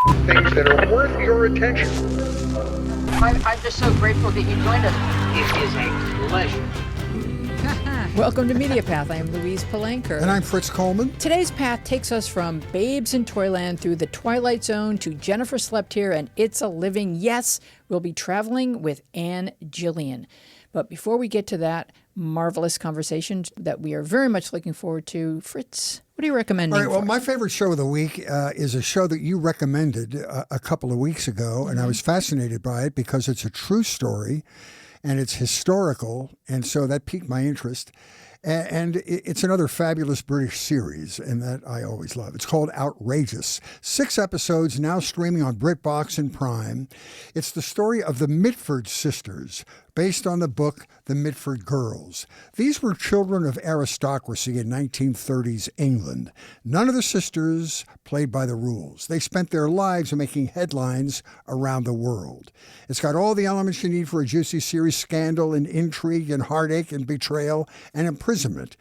things that are worth your attention. I'm just so grateful that you joined us. It is a pleasure. Welcome to Media Path. I am Louise Palanker. And I'm Fritz Coleman. Today's path takes us from Babes in Toyland through the Twilight Zone to Jennifer Slept Here and It's a Living. Yes, we'll be traveling with Ann Jillian. But before we get to that marvelous conversation that we are very much looking forward to, Fritz, what are you recommending? All right, well, my favorite show of the week is a show that you recommended a couple of weeks ago, and I was fascinated by it because it's a true story and it's historical, and so that piqued my interest. And it's another fabulous British series, and that I always love. It's called Outrageous. 6 episodes now streaming on BritBox and Prime. It's the story of the Mitford sisters, based on the book The Mitford Girls. These were children of aristocracy in 1930s England. None of the sisters played by the rules. They spent their lives making headlines around the world. It's got all the elements you need for a juicy series: scandal and intrigue and heartache and betrayal and imprisonment.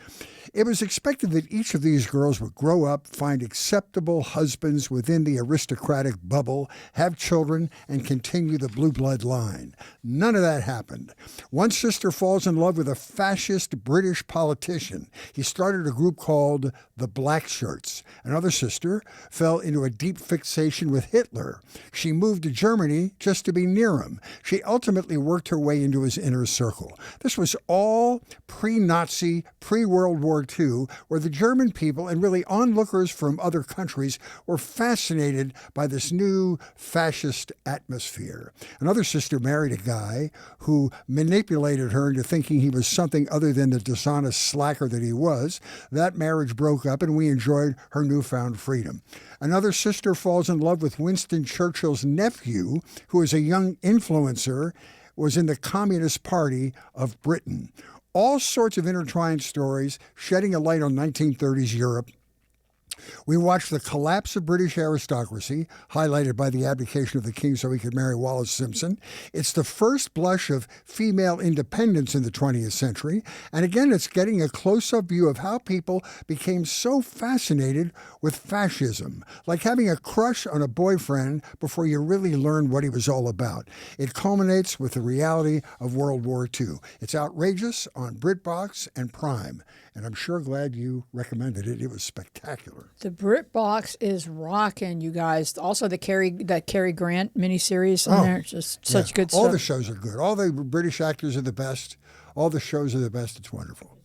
It was expected that each of these girls would grow up, find acceptable husbands within the aristocratic bubble, have children, and continue the blue blood line. None of that happened. One sister falls in love with a fascist British politician. He started a group called the Black Shirts. Another sister fell into a deep fixation with Hitler. She moved to Germany just to be near him. She ultimately worked her way into his inner circle. This was all pre-Nazi, pre-World War II, where the German people and really onlookers from other countries were fascinated by this new fascist atmosphere. Another sister married a guy who manipulated her into thinking he was something other than the dishonest slacker that he was. That marriage broke up and we enjoyed her newfound freedom. Another sister falls in love with Winston Churchill's nephew, who is a young influencer, was in the Communist Party of Britain. All sorts of intertwined stories shedding a light on 1930s Europe. We watched the collapse of British aristocracy, highlighted by the abdication of the king so he could marry Wallis Simpson. It's the first blush of female independence in the 20th century. And again, it's getting a close-up view of how people became so fascinated with fascism, like having a crush on a boyfriend before you really learned what he was all about. It culminates with the reality of World War II. It's Outrageous on BritBox and Prime. And I'm sure glad you recommended it. It was spectacular. The BritBox is rocking, you guys. Also, the Cary Grant miniseries in there. Just such good stuff. All the shows are good. All the British actors are the best. All the shows are the best. It's wonderful.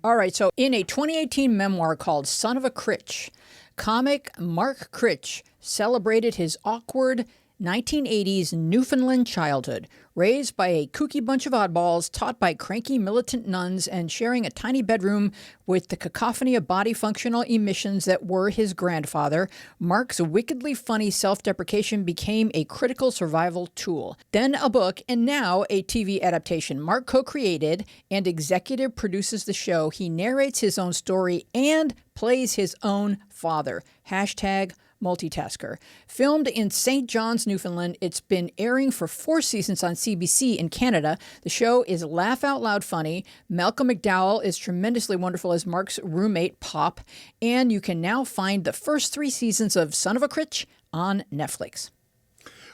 All right, so in a 2018 memoir called Son of a Critch, comic Mark Critch celebrated his awkward 1980s Newfoundland childhood, raised by a kooky bunch of oddballs, taught by cranky militant nuns, and sharing a tiny bedroom with the cacophony of body functional emissions that were his grandfather. Mark's wickedly funny self-deprecation became a critical survival tool. Then a book, and now a TV adaptation. Mark co-created and executive produces the show. He narrates his own story and plays his own father. Hashtag multitasker. Filmed in St. John's, Newfoundland, it's been airing for 4 seasons on CBC in Canada. The show is laugh out loud funny. Malcolm McDowell is tremendously wonderful as Mark's roommate, Pop. And you can now find the first 3 seasons of Son of a Critch on Netflix.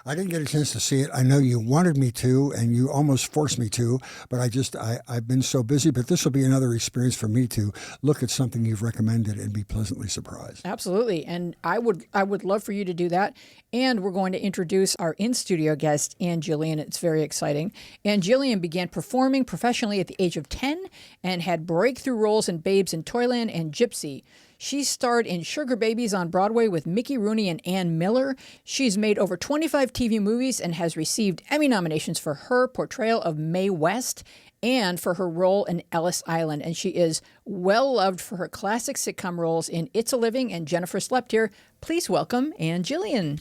I didn't get a chance to see it. I know you wanted me to, and you almost forced me to, but I've been so busy. But this will be another experience for me to look at something you've recommended and be pleasantly surprised. Absolutely, and I would love for you to do that. And we're going to introduce our in-studio guest, Ann Jillian. It's very exciting. Ann Jillian began performing professionally at the age of 10 and had breakthrough roles in Babes in Toyland and Gypsy. She starred in Sugar Babies on Broadway with Mickey Rooney and Ann Miller. She's made over 25 TV movies and has received Emmy nominations for her portrayal of Mae West and for her role in Ellis Island. And she is well loved for her classic sitcom roles in It's a Living and Jennifer Slept Here. Please welcome Ann Jillian.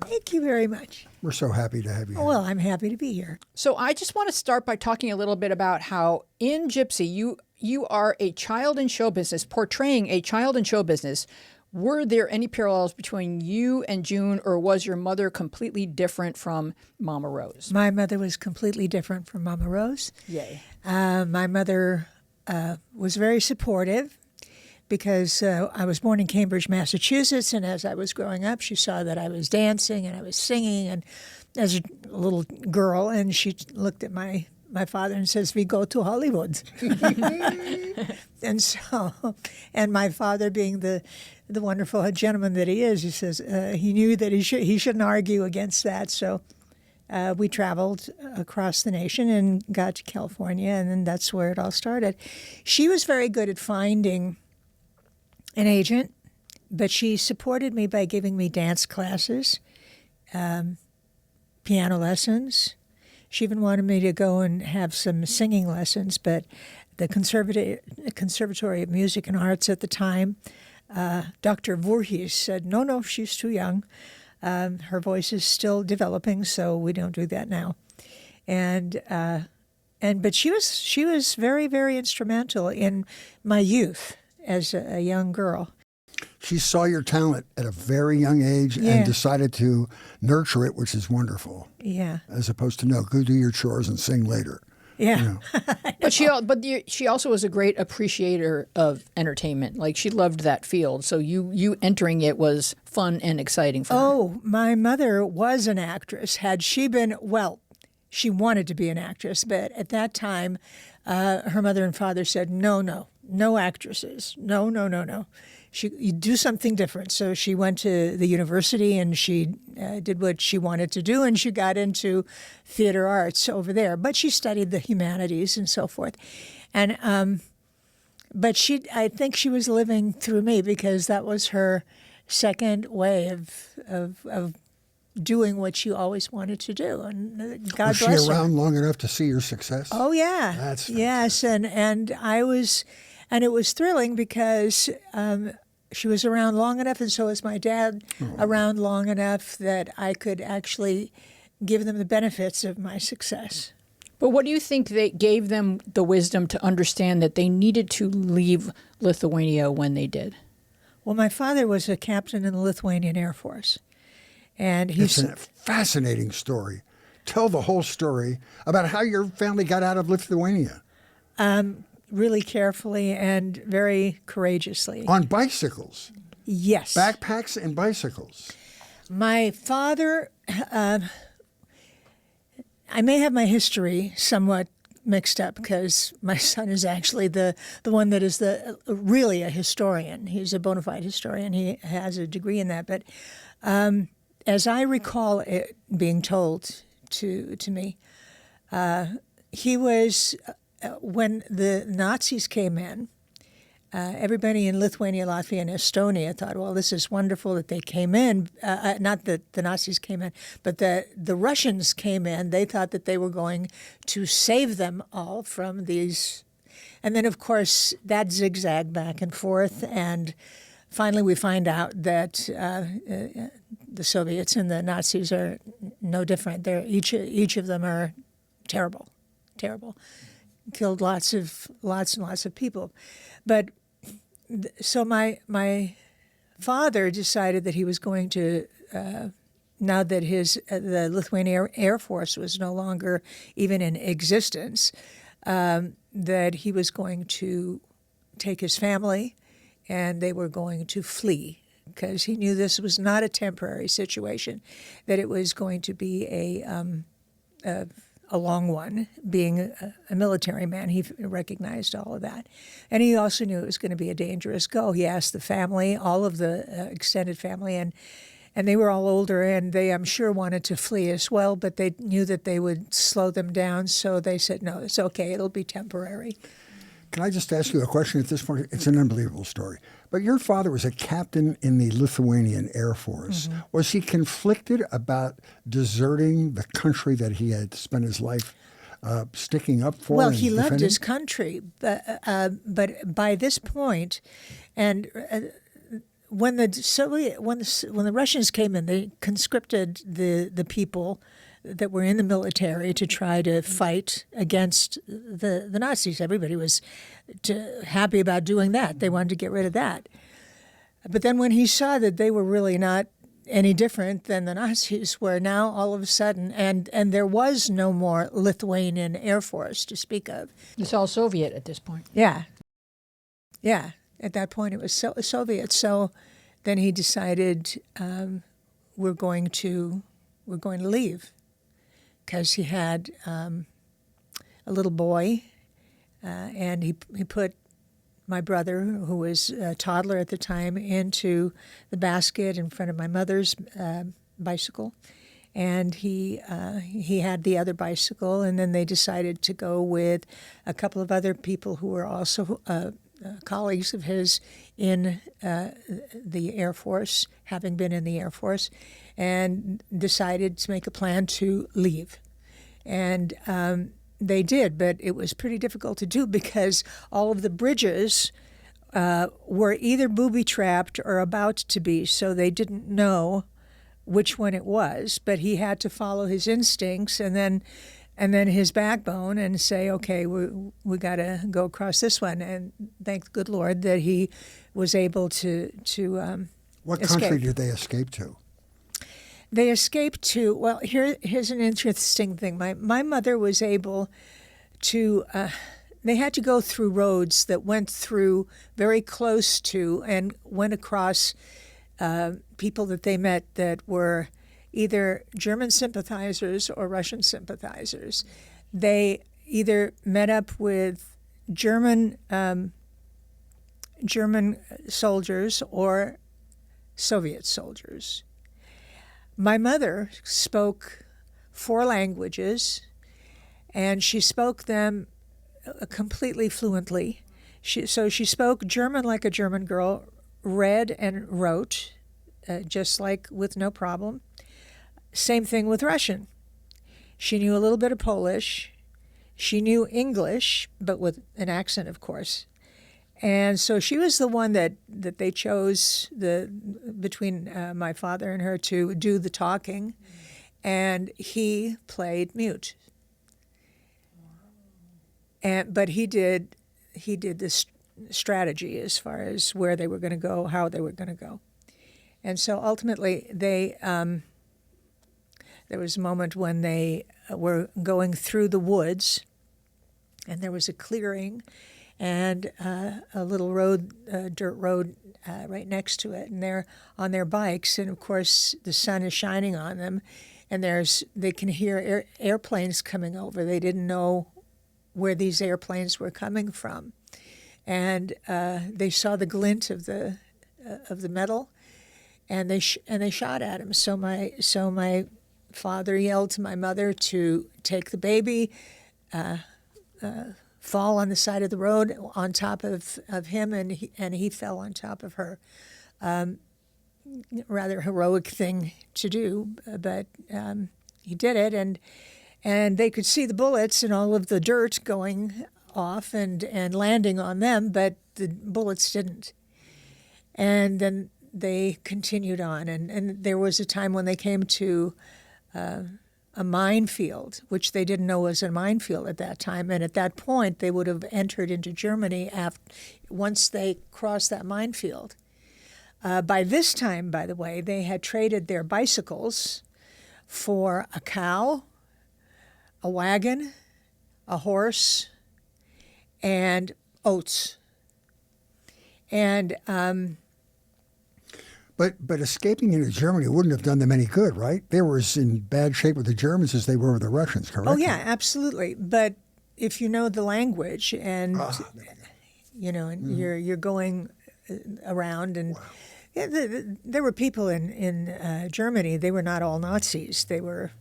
Thank you very much. We're so happy to have you here. Well, I'm happy to be here. So I just want to start by talking a little bit about how in Gypsy you are a child in show business, portraying a child in show business. Were there any parallels between you and June, or was your mother completely different from Mama Rose? My mother was completely different from Mama Rose. Yay. My mother was very supportive. because I was born in Cambridge, Massachusetts, and as I was growing up, she saw that I was dancing and I was singing, and as a little girl, and she looked at my father and says, "We go to Hollywood." And my father, being the wonderful gentleman that he is, he says he knew that he shouldn't argue against that. So we traveled across the nation and got to California, and then that's where it all started. She was very good at finding an agent, but she supported me by giving me dance classes, piano lessons. She even wanted me to go and have some singing lessons, but the Conservatory of Music and Arts at the time, Dr. Voorhees said, no, she's too young. Her voice is still developing, so we don't do that now. But she was very, very instrumental in my youth as a young girl. She saw your talent at a very young age and decided to nurture it, which is wonderful. Yeah. As opposed to, no, go do your chores and sing later. Yeah. You know. But she also was a great appreciator of entertainment. Like, she loved that field. So you entering it was fun and exciting for her. Oh, my mother was an actress. Had she been, well, she wanted to be an actress, but at that time, her mother and father said, no actresses. No. You do something different. So she went to the university and she did what she wanted to do, and she got into theater arts over there. But she studied the humanities and so forth. And but I think she was living through me, because that was her second way of doing what she always wanted to do. And God was bless she her. around long enough to see your success? Oh yeah, That's yes, and I was, and it was thrilling because she was around long enough, and so was my dad, around long enough that I could actually give them the benefits of my success. But what do you think they gave them the wisdom to understand that they needed to leave Lithuania when they did? Well, my father was a captain in the Lithuanian Air Force, and It's a fascinating story. Tell the whole story about how your family got out of Lithuania. Really carefully and very courageously. On bicycles. Yes. Backpacks and bicycles. My father, I may have my history somewhat mixed up, because my son is actually the one that is really a historian. He's a bona fide historian. He has a degree in that. But as I recall it being told to me, he was... when the Nazis came in, everybody in Lithuania, Latvia, and Estonia thought, well, this is wonderful that they came in. Not that the Nazis came in, but the Russians came in. They thought that they were going to save them all from these. And then, of course, that zigzagged back and forth. And finally, we find out that the Soviets and the Nazis are no different. Each of them are terrible. Killed lots and lots of people. But so my father decided that he was going to, now that the Lithuanian Air Force was no longer even in existence, that he was going to take his family and they were going to flee, because he knew this was not a temporary situation, that it was going to be a long one. Being a military man, he recognized all of that. And he also knew it was going to be a dangerous go. He asked the family, all of the extended family, and they were all older, and they, I'm sure, wanted to flee as well, but they knew that they would slow them down, so they said, no, it's okay, it'll be temporary. Can I just ask you a question at this point? It's an unbelievable story. But your father was a captain in the Lithuanian Air Force. Mm-hmm. Was he conflicted about deserting the country that he had spent his life sticking up for? Well, he loved his country, but by this point, and when the Russians came in, they conscripted the people that were in the military to try to fight against the Nazis. Everybody was happy about doing that. They wanted to get rid of that. But then when he saw that they were really not any different than the Nazis were, now all of a sudden, and there was no more Lithuanian Air Force to speak of. It's all Soviet at this point. Yeah. At that point, it was Soviet. So then he decided we're going to leave, because he had a little boy, and he put my brother, who was a toddler at the time, into the basket in front of my mother's bicycle, and he had the other bicycle, and then they decided to go with a couple of other people who were also colleagues of his in the Air Force, having been in the Air Force, and decided to make a plan to leave. And they did, but it was pretty difficult to do because all of the bridges were either booby-trapped or about to be, so they didn't know which one it was. But he had to follow his instincts and then his backbone and say, okay, we got to go across this one. And thank the good Lord that he was able to What escape. country did they escape to? They escaped to, well, here's an interesting thing. My mother was able to, they had to go through roads that went through very close to and went across people that they met that were either German sympathizers or Russian sympathizers. They either met up with German soldiers or Soviet soldiers. My mother spoke 4 languages, and she spoke them completely fluently. So she spoke German like a German girl, read and wrote, just like with no problem. Same thing with Russian. She knew a little bit of Polish. She knew English, but with an accent, of course. And so she was the one that they chose between my father and her to do the talking, and he played mute. But he did this strategy as far as where they were going to go, how they were going to go. And so ultimately there was a moment when they were going through the woods, and there was a clearing and a little road, dirt road right next to it, and they're on their bikes, and of course the sun is shining on them, and they can hear airplanes coming over. They didn't know where these airplanes were coming from, and they saw the glint of the metal, and they shot at him. So my father yelled to my mother to take the baby, fall on the side of the road on top of him, and he fell on top of her. Rather heroic thing to do, but he did it, and they could see the bullets and all of the dirt going off and landing on them, but the bullets didn't. And then they continued on, and there was a time when they came to a minefield, which they didn't know was a minefield at that time. And at that point, they would have entered into Germany once they crossed that minefield. By this time, by the way, they had traded their bicycles for a cow, a wagon, a horse, and oats. And But escaping into Germany wouldn't have done them any good, right? They were as in bad shape with the Germans as they were with the Russians, correct? oh yeah, absolutely. But if you know the language and and you're going around and there were people in Germany. They were not all Nazis. There were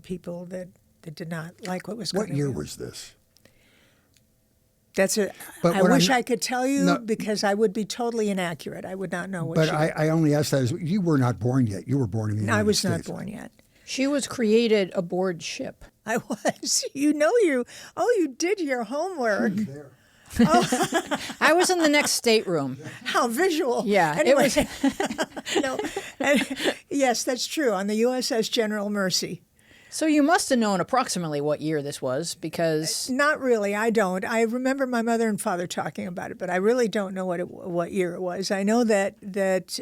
people that did not like what was going on. What year was this? I wish I could tell you because I would be totally inaccurate. I would not know what. But I only asked that as you were not born yet. You were born in the United States. I was not born yet. She was created aboard ship. I was. You did your homework. I was in the next stateroom. How visual. Yeah, anyway. it was. No. Yes, that's true. On the USS General Mercy. So you must have known approximately what year this was, because Not really. I don't. I remember my mother and father talking about it, but I really don't know what year it was. I know that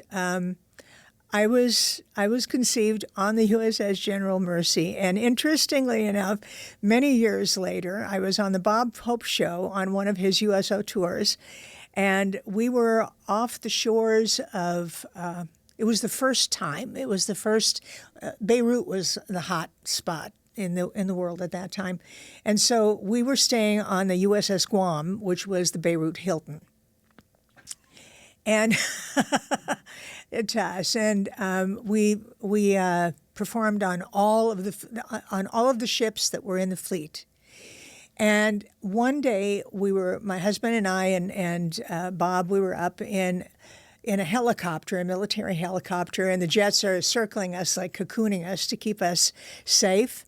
I was conceived on the USS General Mercy, and interestingly enough, many years later, I was on the Bob Hope show on one of his USO tours, And we were off the shores of, it was the first time, Beirut was the hot spot in the world at that time. And so we were staying on the USS Guam, which was the Beirut Hilton. And we performed on all of the ships that were in the fleet. And one day my husband and I and Bob, we were up in a helicopter, a military helicopter, and the jets are circling us, like cocooning us to keep us safe.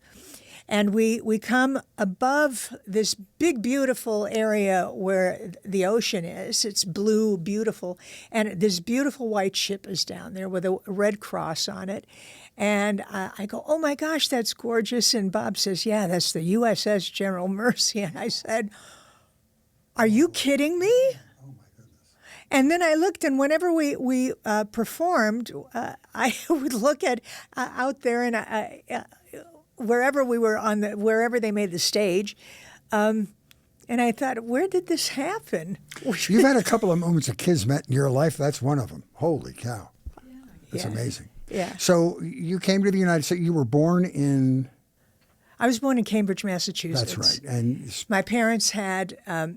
And we come above this big, beautiful area where the ocean is. It's blue, beautiful. And this beautiful white ship is down there with a red cross on it. And I go, oh, my gosh, that's gorgeous. And Bob says, yeah, that's the USS General Mercy. And I said, are you kidding me? And then I looked, and whenever we performed, I would look at out there and wherever we were wherever they made the stage, and I thought, where did this happen? You've had a couple of moments of kismet in your life. That's one of them. Holy cow. That's amazing. Yeah. So you came to the United States. You were born in... I was born in Cambridge, Massachusetts. That's right. And my parents had, what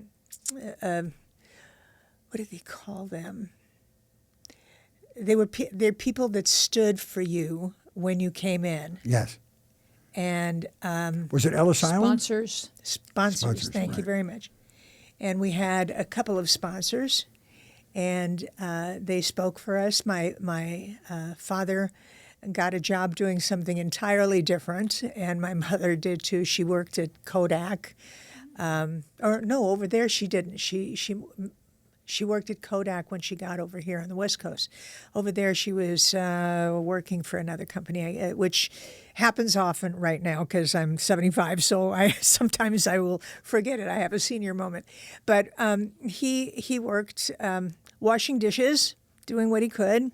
do they call them? They're people that stood for you when you came in. Yes. And was it Ellis Island? Sponsors. Thank you very much. And we had a couple of sponsors, and they spoke for us. My father got a job doing something entirely different, and my mother did too. She worked at Kodak, over there she didn't. She worked at Kodak when she got over here on the West Coast. Over there, she was working for another company, which happens often right now because I'm 75, so sometimes I will forget it. I have a senior moment. But he worked washing dishes, doing what he could.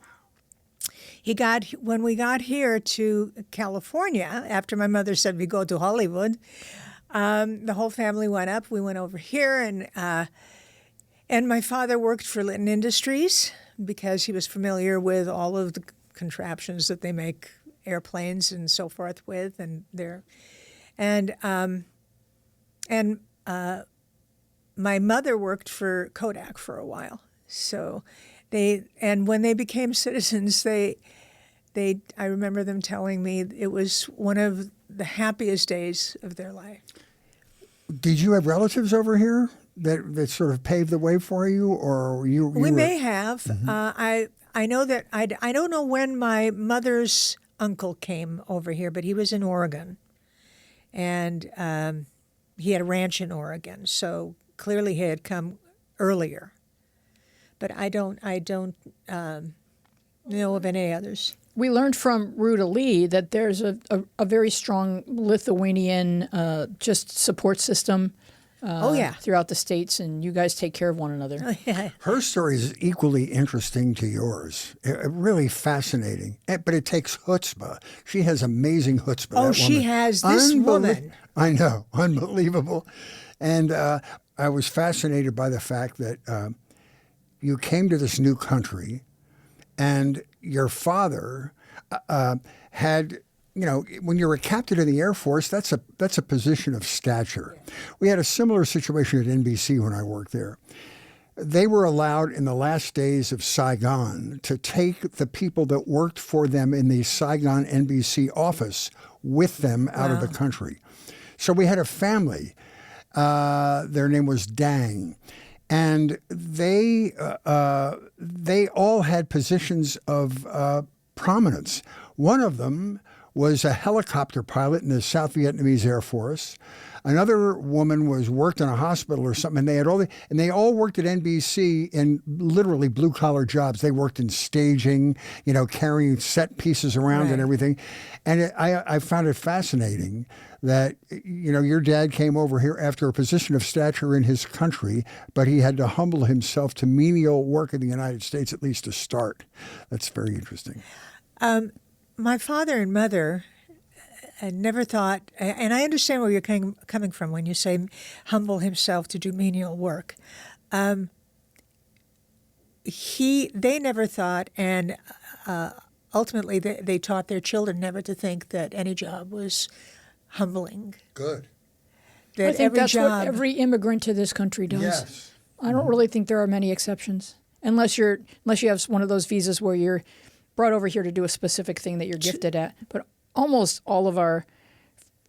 When we got here to California, after my mother said we go to Hollywood, the whole family went up. We went over here, and my father worked for Litton Industries because he was familiar with all of the contraptions that they make airplanes and so forth with, my mother worked for Kodak for a while. So when they became citizens, I remember them telling me it was one of the happiest days of their life. Did you have relatives over here that sort of paved the way for you, or you? We may have. Mm-hmm. I know that I don't know when my mother's uncle came over here, but he was in Oregon, and he had a ranch in Oregon. So clearly he had come earlier. But I don't know of any others. We learned from Ruta Lee that there's a very strong Lithuanian just support system throughout the states, and you guys take care of one another. Oh, yeah. Her story is equally interesting to yours. Really fascinating. But it takes chutzpah. She has amazing chutzpah. Oh, she has. This woman. I know. Unbelievable. And I was fascinated by the fact that you came to this new country, and your father had, when you're a captain in the Air Force, that's a position of stature. Yeah. We had a similar situation at NBC when I worked there. They were allowed in the last days of Saigon to take the people that worked for them in the Saigon NBC office with them out of the country. So we had a family. Their name was Dang. And they all had positions of prominence. One of them was a helicopter pilot in the South Vietnamese Air Force. Another woman worked in a hospital or something, and they all worked at NBC in literally blue collar jobs. They worked in staging, carrying set pieces around and everything. And I found it fascinating that your dad came over here after a position of stature in his country, but he had to humble himself to menial work in the United States, at least to start. That's very interesting. My father and mother never thought, and I understand where you're coming from when you say humble himself to do menial work. they never thought, and ultimately they taught their children never to think that any job was humbling. Good. That I think every that's job, what every immigrant to this country does. Yes. I don't really think there are many exceptions, unless you have one of those visas where you're brought over here to do a specific thing that you're gifted at. But almost all of our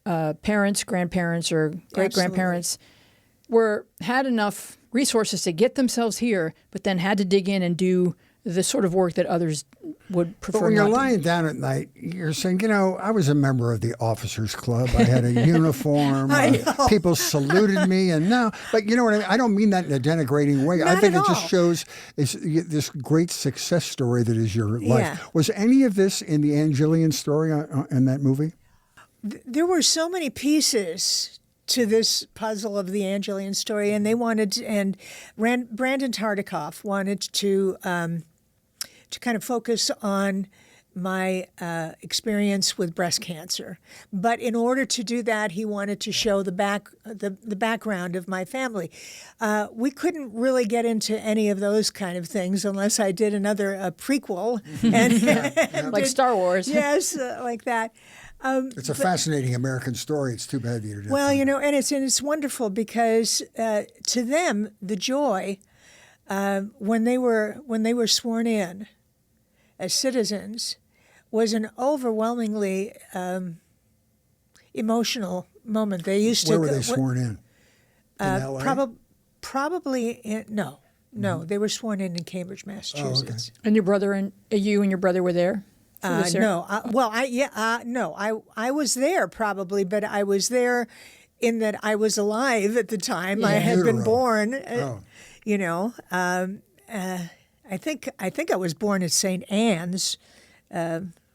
parents, grandparents, or great grandparents had enough resources to get themselves here, but then had to dig in and do the sort of work that others would prefer. But when you're not to. lying down at night, you're saying, I was a member of the Officers Club. I had a uniform. People saluted me, and now, but you know what I mean? I don't mean that in a denigrating way. I think it just shows this great success story that is your life. Yeah. Was any of this in the Ann Jillian story in that movie? There were so many pieces to this puzzle of the Ann Jillian story, and Brandon Tartikoff wanted to kind of focus on my experience with breast cancer. But in order to do that, he wanted to show the background of my family. We couldn't really get into any of those kind of things unless I did another prequel. And like Star Wars. Yes, like that. It's a fascinating American story. It's too bad that you didn't. Well, and it's wonderful because to them the joy when they were sworn in as citizens was an overwhelmingly emotional moment. They used to. Where were they sworn in? In L.A.? Probably no. They were sworn in Cambridge, Massachusetts. And your brother and you and your brother were there. No. I was there probably, but I was there in that I was alive at the time. I had been born. I think I was born at St. Anne's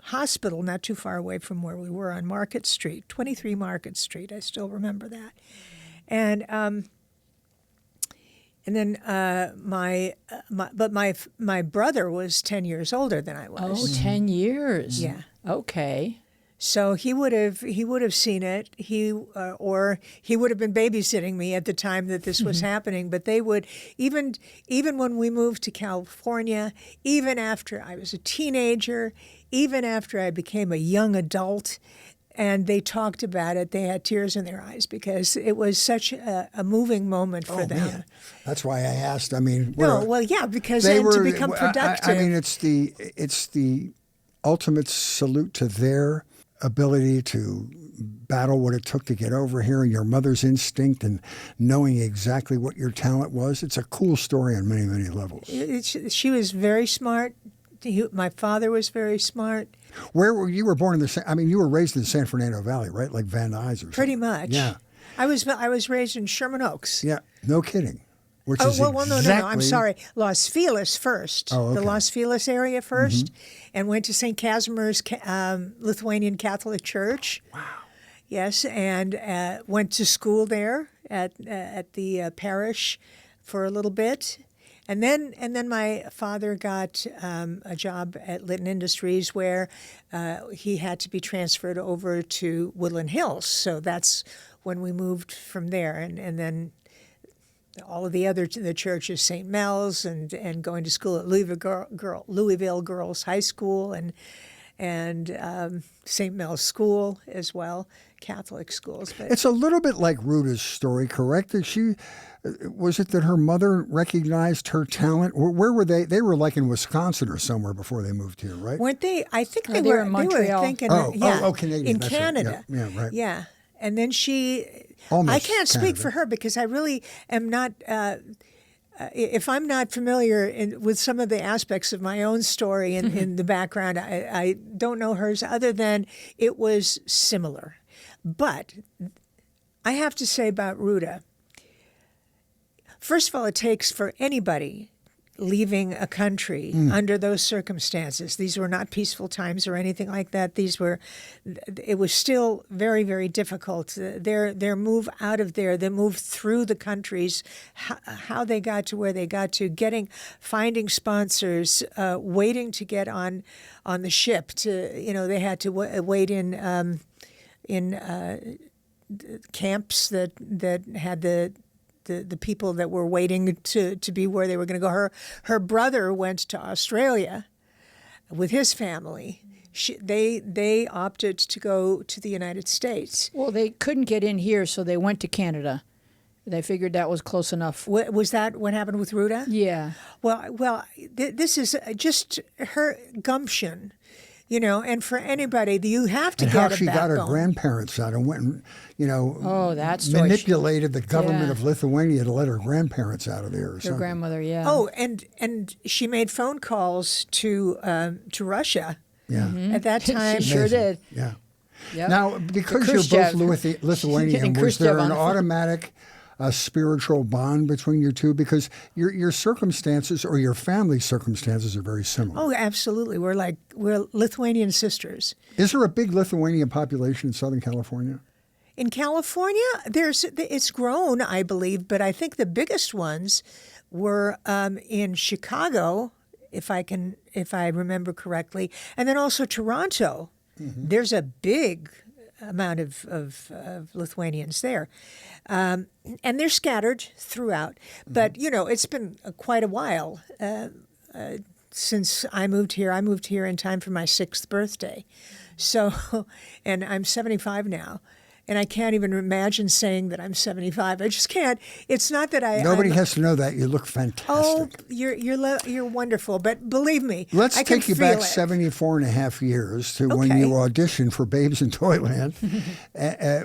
Hospital, not too far away from where we were on Market Street, 23 Market Street. I still remember that. And then my brother was 10 years older than I was. Oh, 10 years. Yeah. Okay. So he would have seen it. Or he would have been babysitting me at the time that this was happening. But they would even when we moved to California, even after I was a teenager, even after I became a young adult, and they talked about it, they had tears in their eyes because it was such a moving moment for them. Man. That's why I asked. I mean, because to become productive. I mean, it's the ultimate salute to their ability to battle what it took to get over here, and your mother's instinct and knowing exactly what your talent was. It's a cool story on many, many levels. She was very smart. My father was very smart. You were born in you were raised in the San Fernando Valley, right? Like Van Nuys or something. Pretty much. Yeah. I was raised in Sherman Oaks. Yeah, no kidding. No. I'm sorry. Los Feliz first. Oh, okay. The Los Feliz area first, and went to St. Casimir's Lithuanian Catholic Church. Wow. Yes, and went to school there at the parish for a little bit. And then my father got a job at Litton Industries where he had to be transferred over to Woodland Hills. So that's when we moved from there. And then all of the churches, St. Mel's and going to school at Louisville Girls High School and St. Mel's School as well, Catholic schools. But it's a little bit like Ruta's story, correct? Was it that her mother recognized her talent? Where were they? They were like in Wisconsin or somewhere before they moved here, right? Weren't they? I think they were were in Montreal. They were thinking, Canadian. in That's Canada. Right. Yeah, right. Yeah, and then Almost I can't speak Canada. for her because I really am not. If I'm not familiar with some of the aspects of my own story in the background, I don't know hers other than it was similar. But I have to say about Ruta, first of all, it takes for anybody leaving a country under those circumstances. These were not peaceful times or anything like that. It was still very, very difficult. Their move out of there, the move through the countries, how they got to where they got to, finding sponsors, waiting to get on the ship. They had to wait in camps that had the the people that were waiting to be where they were going to go. Her brother went to Australia with his family. They opted to go to the United States. Well, they couldn't get in here, so they went to Canada. They figured that was close enough. Was that what happened with Ruta? Yeah. Well, this is just her gumption, and for anybody, you have to and get how a she got her backbone. grandparents out and went and, Oh, that story. manipulated the government Yeah. of Lithuania to let her grandparents out of there or Her something. grandmother, yeah. Oh, and she made phone calls to Russia Yeah. at that time. She sure did. Yeah. Yep. Now, because you're Khrushchev. both Lithuanian, Getting was there Khrushchev on an the phone. automatic spiritual bond between you two? Because your circumstances or your family circumstances are very similar. Oh, absolutely. We're Lithuanian sisters. Is there a big Lithuanian population in Southern California? In California, it's grown, I believe, but I think the biggest ones were in Chicago, if I remember correctly, and then also Toronto. Mm-hmm. There's a big amount of Lithuanians there, and they're scattered throughout. But it's been quite a while since I moved here. I moved here in time for my 6th birthday, so, and I'm 75 now. And I can't even imagine saying that I'm 75. I just can't. It's not that Nobody has to know that. You look fantastic. Oh, you're wonderful. But believe me, Let's I can take you feel back it. 74 and a half years to when Okay. you auditioned for Babes in Toyland,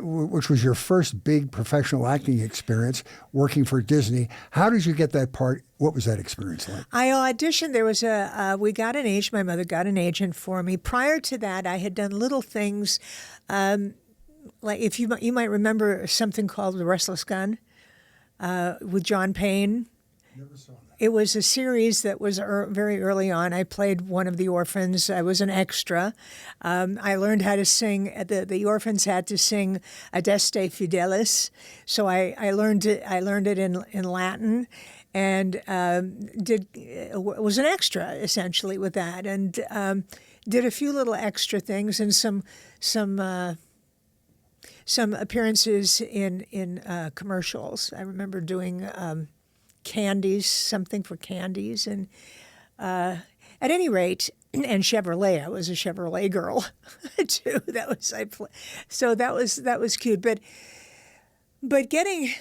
which was your first big professional acting experience working for Disney. How did you get that part? What was that experience like? I auditioned. There was we got an agent. My mother got an agent for me. Prior to that, I had done little things. Like if you might remember something called The Restless Gun with John Payne. Never saw that. It was a series that was very early on. I played one of the orphans. I was an extra. I learned how to sing. The orphans had to sing Adeste Fidelis, so I learned it in Latin, and was an extra essentially with that, and did a few little extra things and some appearances in commercials. I remember doing candies, something for candies, and at any rate, and Chevrolet. I was a Chevrolet girl too. So that was cute. But getting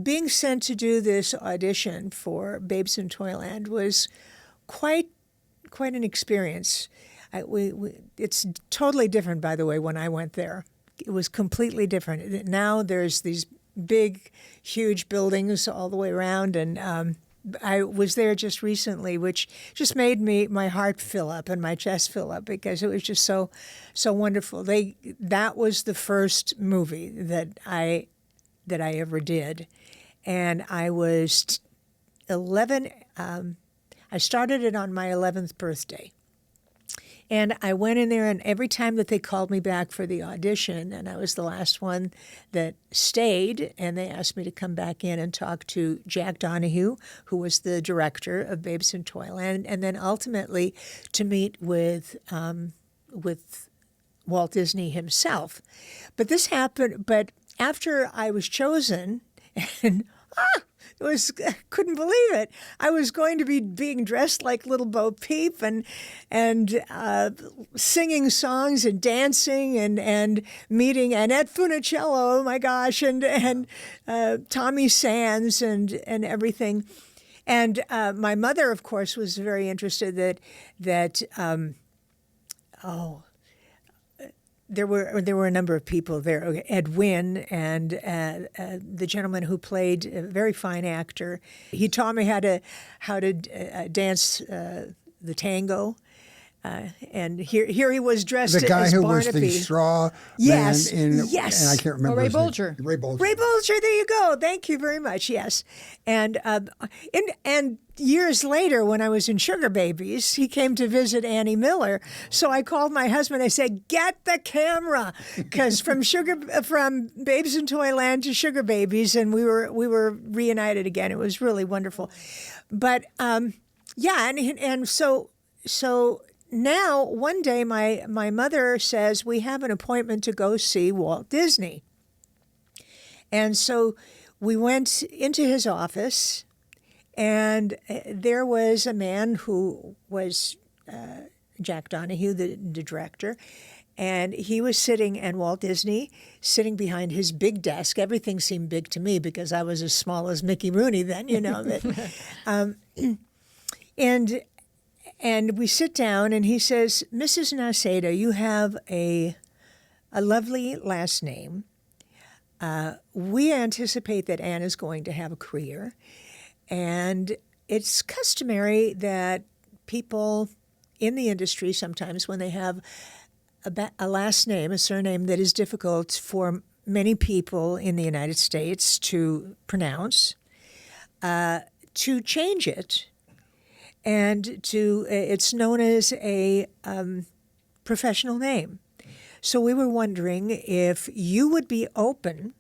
being sent to do this audition for Babes in Toyland was quite an experience. It's totally different, by the way, when I went there. It was completely different. Now there's these big, huge buildings all the way around, and I was there just recently, which just made my heart fill up and my chest fill up because it was just so wonderful. That was the first movie that I ever did, and I was 11. I started it on my 11th birthday. And I went in there, and every time that they called me back for the audition, and I was the last one that stayed, and they asked me to come back in and talk to Jack Donahue, who was the director of Babes in Toyland, and then ultimately to meet with Walt Disney himself. But this happened. But after I was chosen, and I couldn't believe it. I was going to be being dressed like little Bo Peep and singing songs and dancing and meeting Annette Funicello, oh my gosh, and Tommy Sands and everything. And my mother, of course, was very interested that there were a number of people there. Ed Wynn and the gentleman who played a very fine actor. He taught me how to dance the tango. And here he was dressed as The guy who Barnaby. was the straw Yes, man yes. and I can't remember Ray his name. Bolger. Ray Bolger. Ray Bolger, there you go. Thank you very much. Yes, and years later, when I was in Sugar Babies, he came to visit Annie Miller. So I called my husband. I said, "Get the camera," because from Babes in Toyland to Sugar Babies, and we were reunited again. It was really wonderful. But yeah, and so. Now, one day, my mother says, we have an appointment to go see Walt Disney. And so we went into his office, and there was a man who was Jack Donahue, the director, and he was sitting, and Walt Disney sitting behind his big desk. Everything seemed big to me because I was as small as Mickey Rooney then, you know. But, and we sit down, and he says, "Mrs. Naseda, you have a lovely last name. We anticipate that Ann is going to have a career, and it's customary that people in the industry sometimes, when they have a last name, a surname that is difficult for many people in the United States to pronounce, to change it, and it's known as a professional name. So we were wondering if you would be open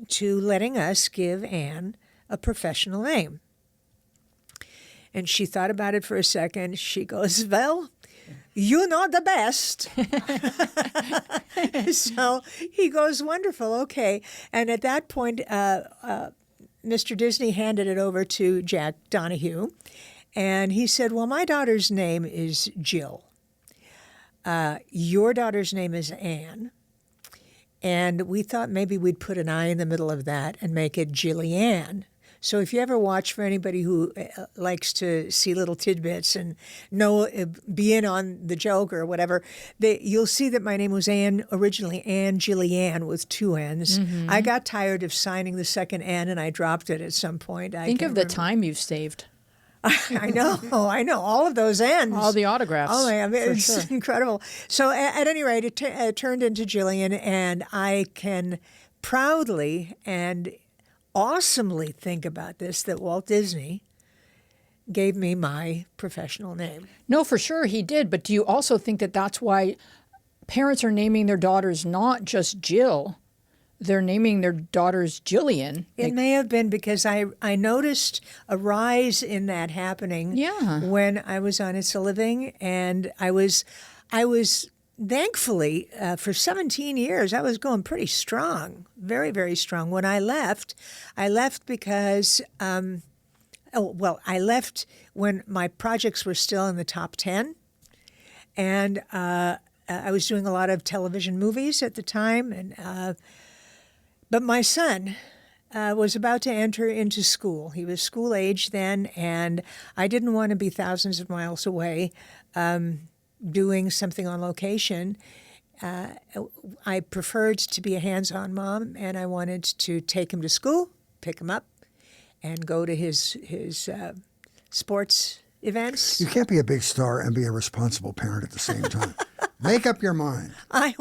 to letting us give Ann a professional name." And she thought about it for a second. She goes, "Well, you know the best." So he goes, "Wonderful, okay." And at that point, Mr. Disney handed it over to Jack Donahue. And he said, "Well, my daughter's name is Jill. Your daughter's name is Ann." And we thought maybe we'd put an I in the middle of that and make it Jillian. So if you ever watch, for anybody who likes to see little tidbits and be in on the joke or whatever, you'll see that my name was originally Ann Jillian with 2 N's. Mm-hmm. I got tired of signing the second N, and I dropped it at some point. Think of the time you've saved. I know. All of those N's. All the autographs. Oh, I mean, it's sure. incredible. So at any rate, it turned into Jillian, and I can proudly and awesomely think about this, that Walt Disney gave me my professional name. No, for sure he did. But do you also think that that's why parents are naming their daughters not just Jill, they're naming their daughters Jillian? It may have been because I noticed a rise in that happening when I was on It's a Living, and I was thankfully, for 17 years, I was going pretty strong, very, very strong. When I left because, I left when my projects were still in the top 10. And I was doing a lot of television movies at the time. But my son was about to enter into school. He was school age then, and I didn't want to be thousands of miles away doing something on location. I preferred to be a hands-on mom, and I wanted to take him to school, pick him up, and go to his sports events. You can't be a big star and be a responsible parent at the same time. Make up your mind. And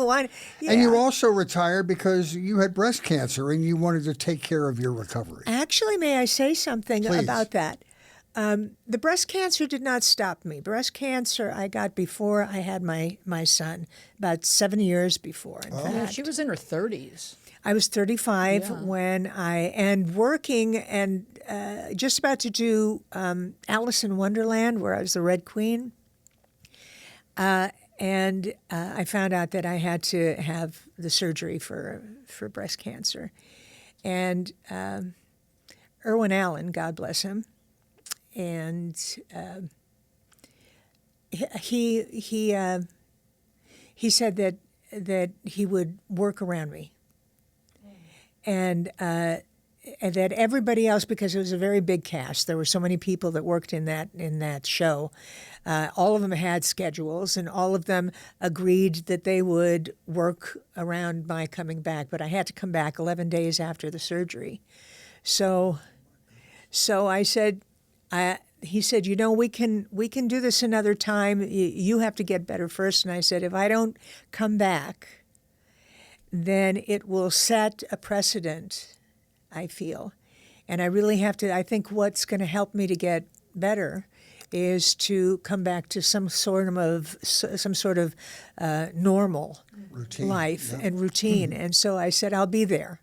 you also retired because you had breast cancer and you wanted to take care of your recovery. Actually, may I say something Please. about that? The breast cancer did not stop me. Breast cancer I got before I had my son, about 7 years before, in fact. Yeah, she was in her 30s. I was 35 and working and just about to do Alice in Wonderland, where I was the Red Queen. And I found out that I had to have the surgery for breast cancer. And Irwin Allen, God bless him, and he said that he would work around me. And that everybody else, because it was a very big cast, there were so many people that worked in that show. All of them had schedules, and all of them agreed that they would work around my coming back. But I had to come back 11 days after the surgery. So I said, he said, we can do this another time. You have to get better first. And I said, if I don't come back, then it will set a precedent, I feel. And I really have to, I think what's going to help me to get better is to come back to some sort of normal routine, life and routine. Mm-hmm. And so I said, I'll be there.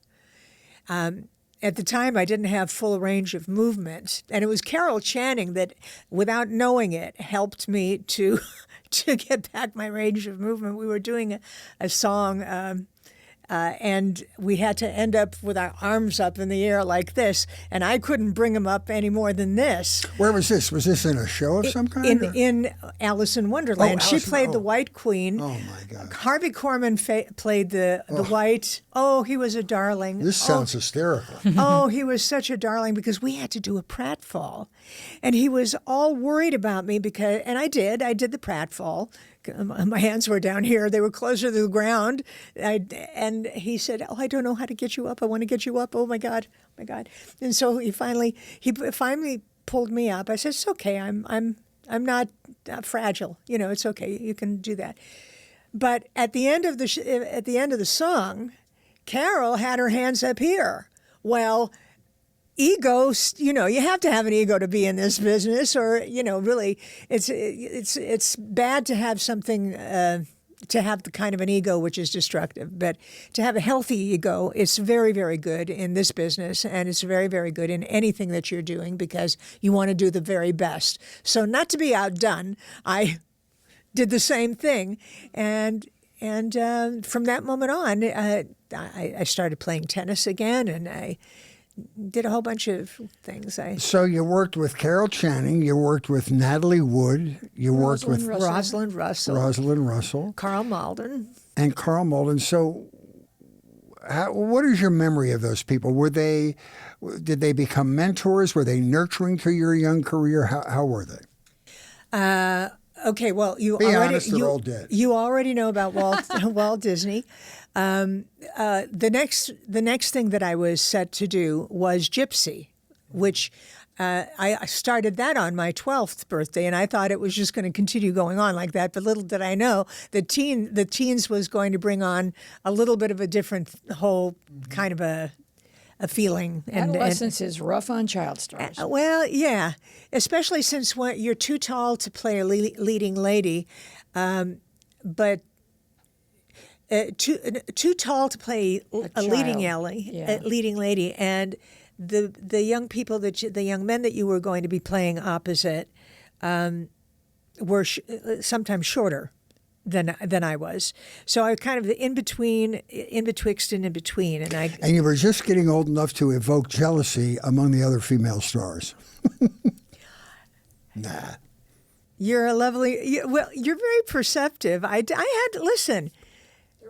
At the time, I didn't have full range of movement. And it was Carol Channing that, without knowing it, helped me to get back my range of movement. We were doing a song, and we had to end up with our arms up in the air like this, and I couldn't bring them up any more than this. Where was this? Was this in a show of some kind? In Alice in Wonderland. Oh, she Alice in- played the oh. White Queen. Oh, my God. Harvey Korman played the White. Oh, he was a darling. This sounds hysterical. Oh, he was such a darling because we had to do a pratfall. And he was all worried about me and I did the pratfall. My hands were down here. They were closer to the ground. And he said, "Oh, I don't know how to get you up. I want to get you up. Oh my God. Oh my God." And so he finally pulled me up. I said, "It's okay. I'm not fragile. It's okay. You can do that." But at the end of the song, Carol had her hands up here. Well, ego, you have to have an ego to be in this business, or really, it's bad to have something to have the kind of an ego which is destructive. But to have a healthy ego, it's very, very good in this business, and it's very, very good in anything that you're doing because you want to do the very best. So not to be outdone, I did the same thing, and from that moment on, I started playing tennis again, and I did a whole bunch of things. So you worked with Carol Channing, you worked with Natalie Wood, you worked with Rosalind Russell, Carl Malden. And Carl Malden. So what is your memory of those people? Did they become mentors? Were they nurturing to your young career? How were they? Okay, well, you already know about Walt Disney. The next thing that I was set to do was Gypsy, which I started that on my 12th birthday, and I thought it was just going to continue going on like that. But little did I know the teens was going to bring on a little bit of a different whole kind of a feeling. Adolescence is rough on child stars. Well, yeah, especially since you're too tall to play a leading lady, but too tall to play a leading lady, and the young people the young men that you were going to be playing opposite were sometimes shorter than I was. So I kind of in between, and you were just getting old enough to evoke jealousy among the other female stars. Nah. You're a lovely. You're very perceptive. I had listen.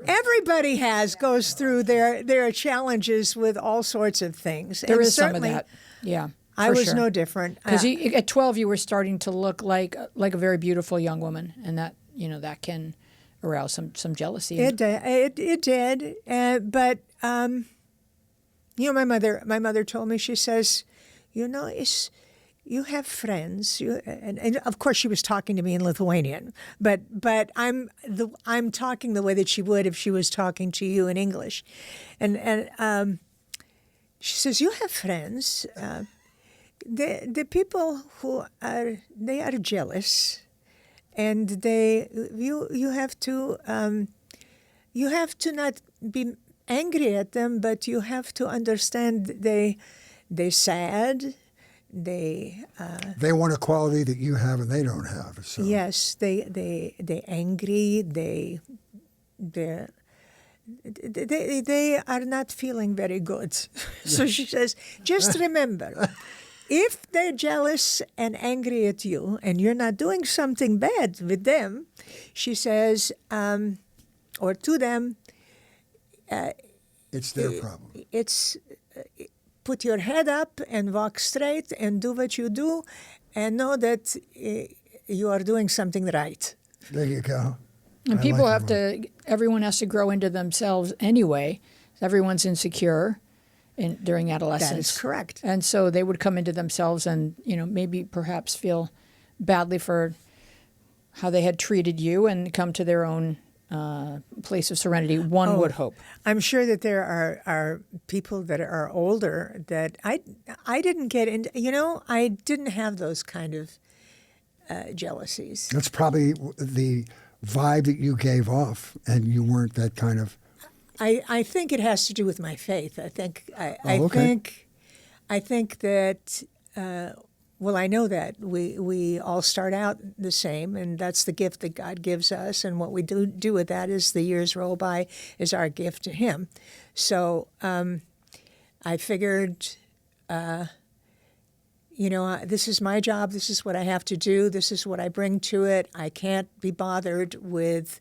Everybody goes through their challenges with all sorts of things. There is some of that. Yeah. I was no different. Because at 12, you were starting to look like a very beautiful young woman, and that that can arouse some jealousy. It did. But my mother told me, she says, you have friends. And of course she was talking to me in Lithuanian, but I'm talking the way that she would if she was talking to you in English, and she says, you have friends. The people who are jealous. And you have to not be angry at them, but you have to understand they sad. They want a quality that you have and they don't have. So. Yes, they angry. They are not feeling very good. So she says, just remember. If they're jealous and angry at you and you're not doing something bad with them, she says, or to them, it's their problem. It's put your head up and walk straight and do what you do and know that you are doing something right. There you go. And people everyone has to grow into themselves anyway. Everyone's insecure. During adolescence. That is correct. And so they would come into themselves and, maybe perhaps feel badly for how they had treated you and come to their own place of serenity, one would hope. I'm sure that there are people that are older that I didn't get into, I didn't have those kind of jealousies. That's probably the vibe that you gave off, and you weren't that kind of... I think it has to do with my faith. I think okay. I think that Well, I know that we all start out the same, and that's the gift that God gives us. And what we do with that as the years roll by is our gift to Him. So I figured, this is my job. This is what I have to do. This is what I bring to it. I can't be bothered with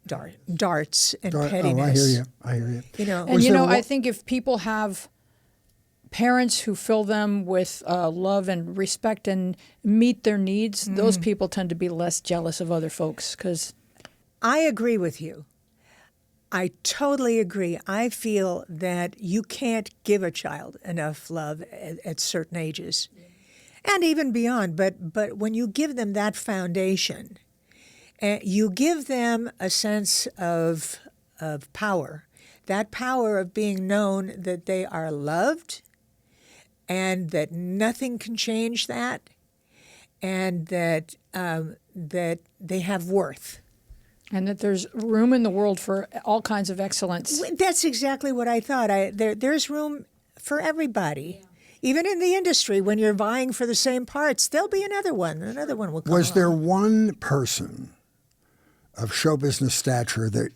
darts and pettiness. I hear you. And I think if people have parents who fill them with love and respect and meet their needs, those people tend to be less jealous of other folks. Because I agree with you. I totally agree. I feel that you can't give a child enough love at certain ages, and even beyond. But when you give them that foundation, you give them a sense of power, that power of being known that they are loved, and that nothing can change that, and that they have worth. And that there's room in the world for all kinds of excellence. That's exactly what I thought. There's room for everybody. Yeah. Even in the industry, when you're vying for the same parts, there'll be another one. Another one will come Was there along. one person of show business stature that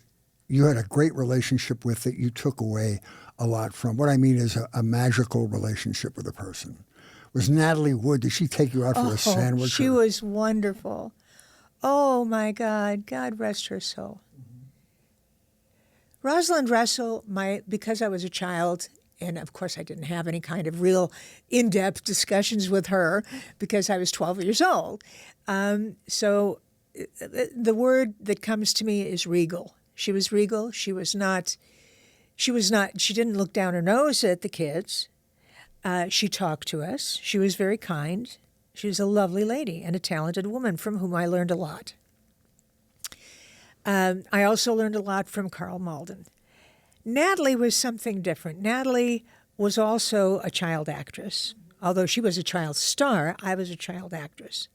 you had a great relationship with that you took away a lot from? What I mean is a magical relationship with a person. Was Natalie Wood, did she take you out for a sandwich? She was wonderful. Oh, my God. God rest her soul. Rosalind Russell, because I was a child, and of course I didn't have any kind of real in-depth discussions with her because I was 12 years old. So the word that comes to me is regal. She was regal. She didn't look down her nose at the kids. She talked to us. She was very kind. She was a lovely lady and a talented woman from whom I learned a lot. I also learned a lot from Carl Malden. Natalie was something different. Natalie was also a child actress. Although she was a child star, I was a child actress.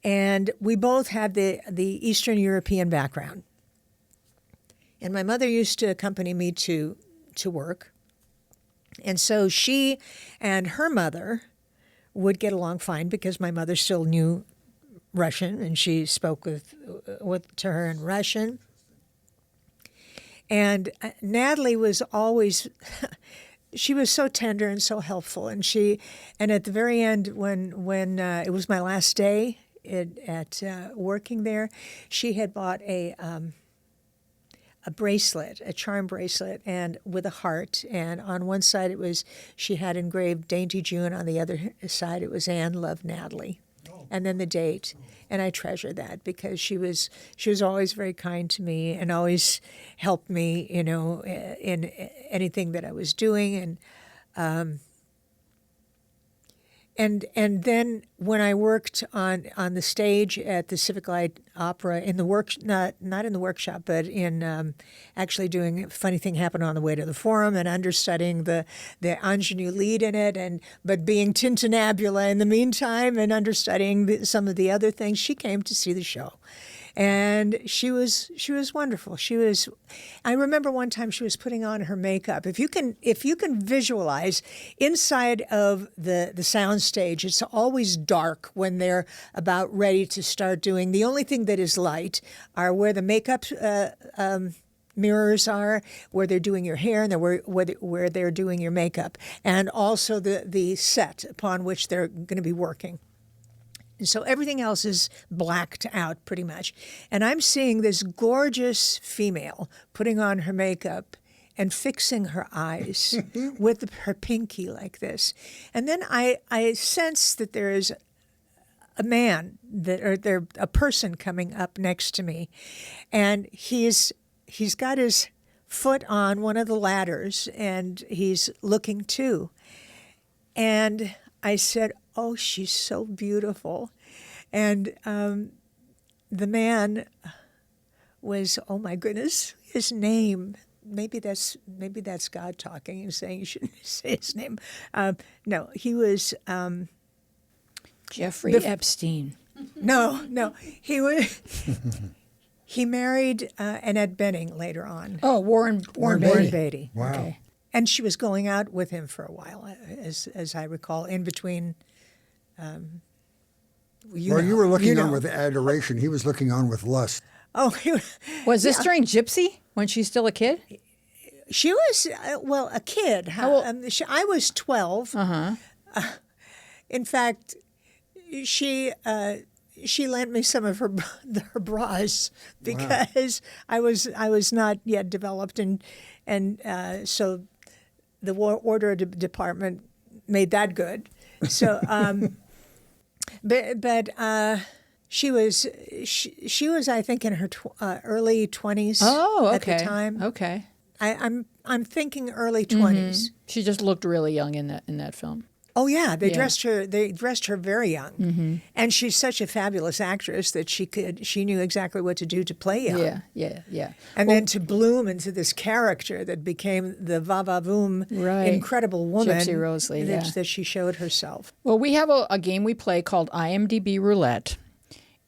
And we both had the Eastern European background. And my mother used to accompany me to work. And so she and her mother would get along fine because my mother still knew Russian and she spoke to her in Russian. And Natalie was always, she was so tender and so helpful. And at the very end, when it was my last day at working there, she had bought a bracelet, a charm bracelet, and with a heart. And on one side she had engraved Dainty June. On the other side it was Ann loved Natalie, and then the date. And I treasure that because she was always very kind to me and always helped me, in anything that I was doing. And then when I worked on the stage at the Civic Light Opera in the not in the workshop, but in actually doing Funny Thing Happened on the Way to the Forum and understudying the ingenue lead in it, but being Tintinnabula in the meantime and understudying some of the other things, she came to see the show. And she was wonderful. I remember one time she was putting on her makeup. If you can visualize inside of the sound stage, it's always dark when they're about ready to start doing. The only thing that is light are where the makeup mirrors are, where they're doing your hair and where they're doing your makeup, and also the set upon which they're going to be working. And so everything else is blacked out pretty much. And I'm seeing this gorgeous female putting on her makeup and fixing her eyes with her pinky like this. And then I sense that there is a man, a person coming up next to me. And he's got his foot on one of the ladders and he's looking too. And I said, "Oh, she's so beautiful." And the man was, oh my goodness, his name. Maybe that's God talking and saying you shouldn't say his name. No, he was Jeffrey Epstein. No, he was. He married Annette Bening later on. Oh, Warren Beatty. Wow. Okay. and she was going out with him for a while, as I recall, in between. You were looking on with adoration. He was looking on with lust. Oh, Was this during Gypsy when she's still a kid? she was a kid. I was 12. In fact, she lent me some of her bras because I was not yet developed, and so the wardrobe department made that good. So, but she was I think in her early 20s. Oh, okay. At the time. Okay. I'm thinking early 20s. She just looked really young in that film. Oh yeah, they dressed her very young, and she's such a fabulous actress that she knew exactly what to do to play young. Yeah. And then to bloom into this character that became the va-va-voom, incredible woman, Gypsy Rosalie, that she showed herself. Well, we have a game we play called IMDb Roulette.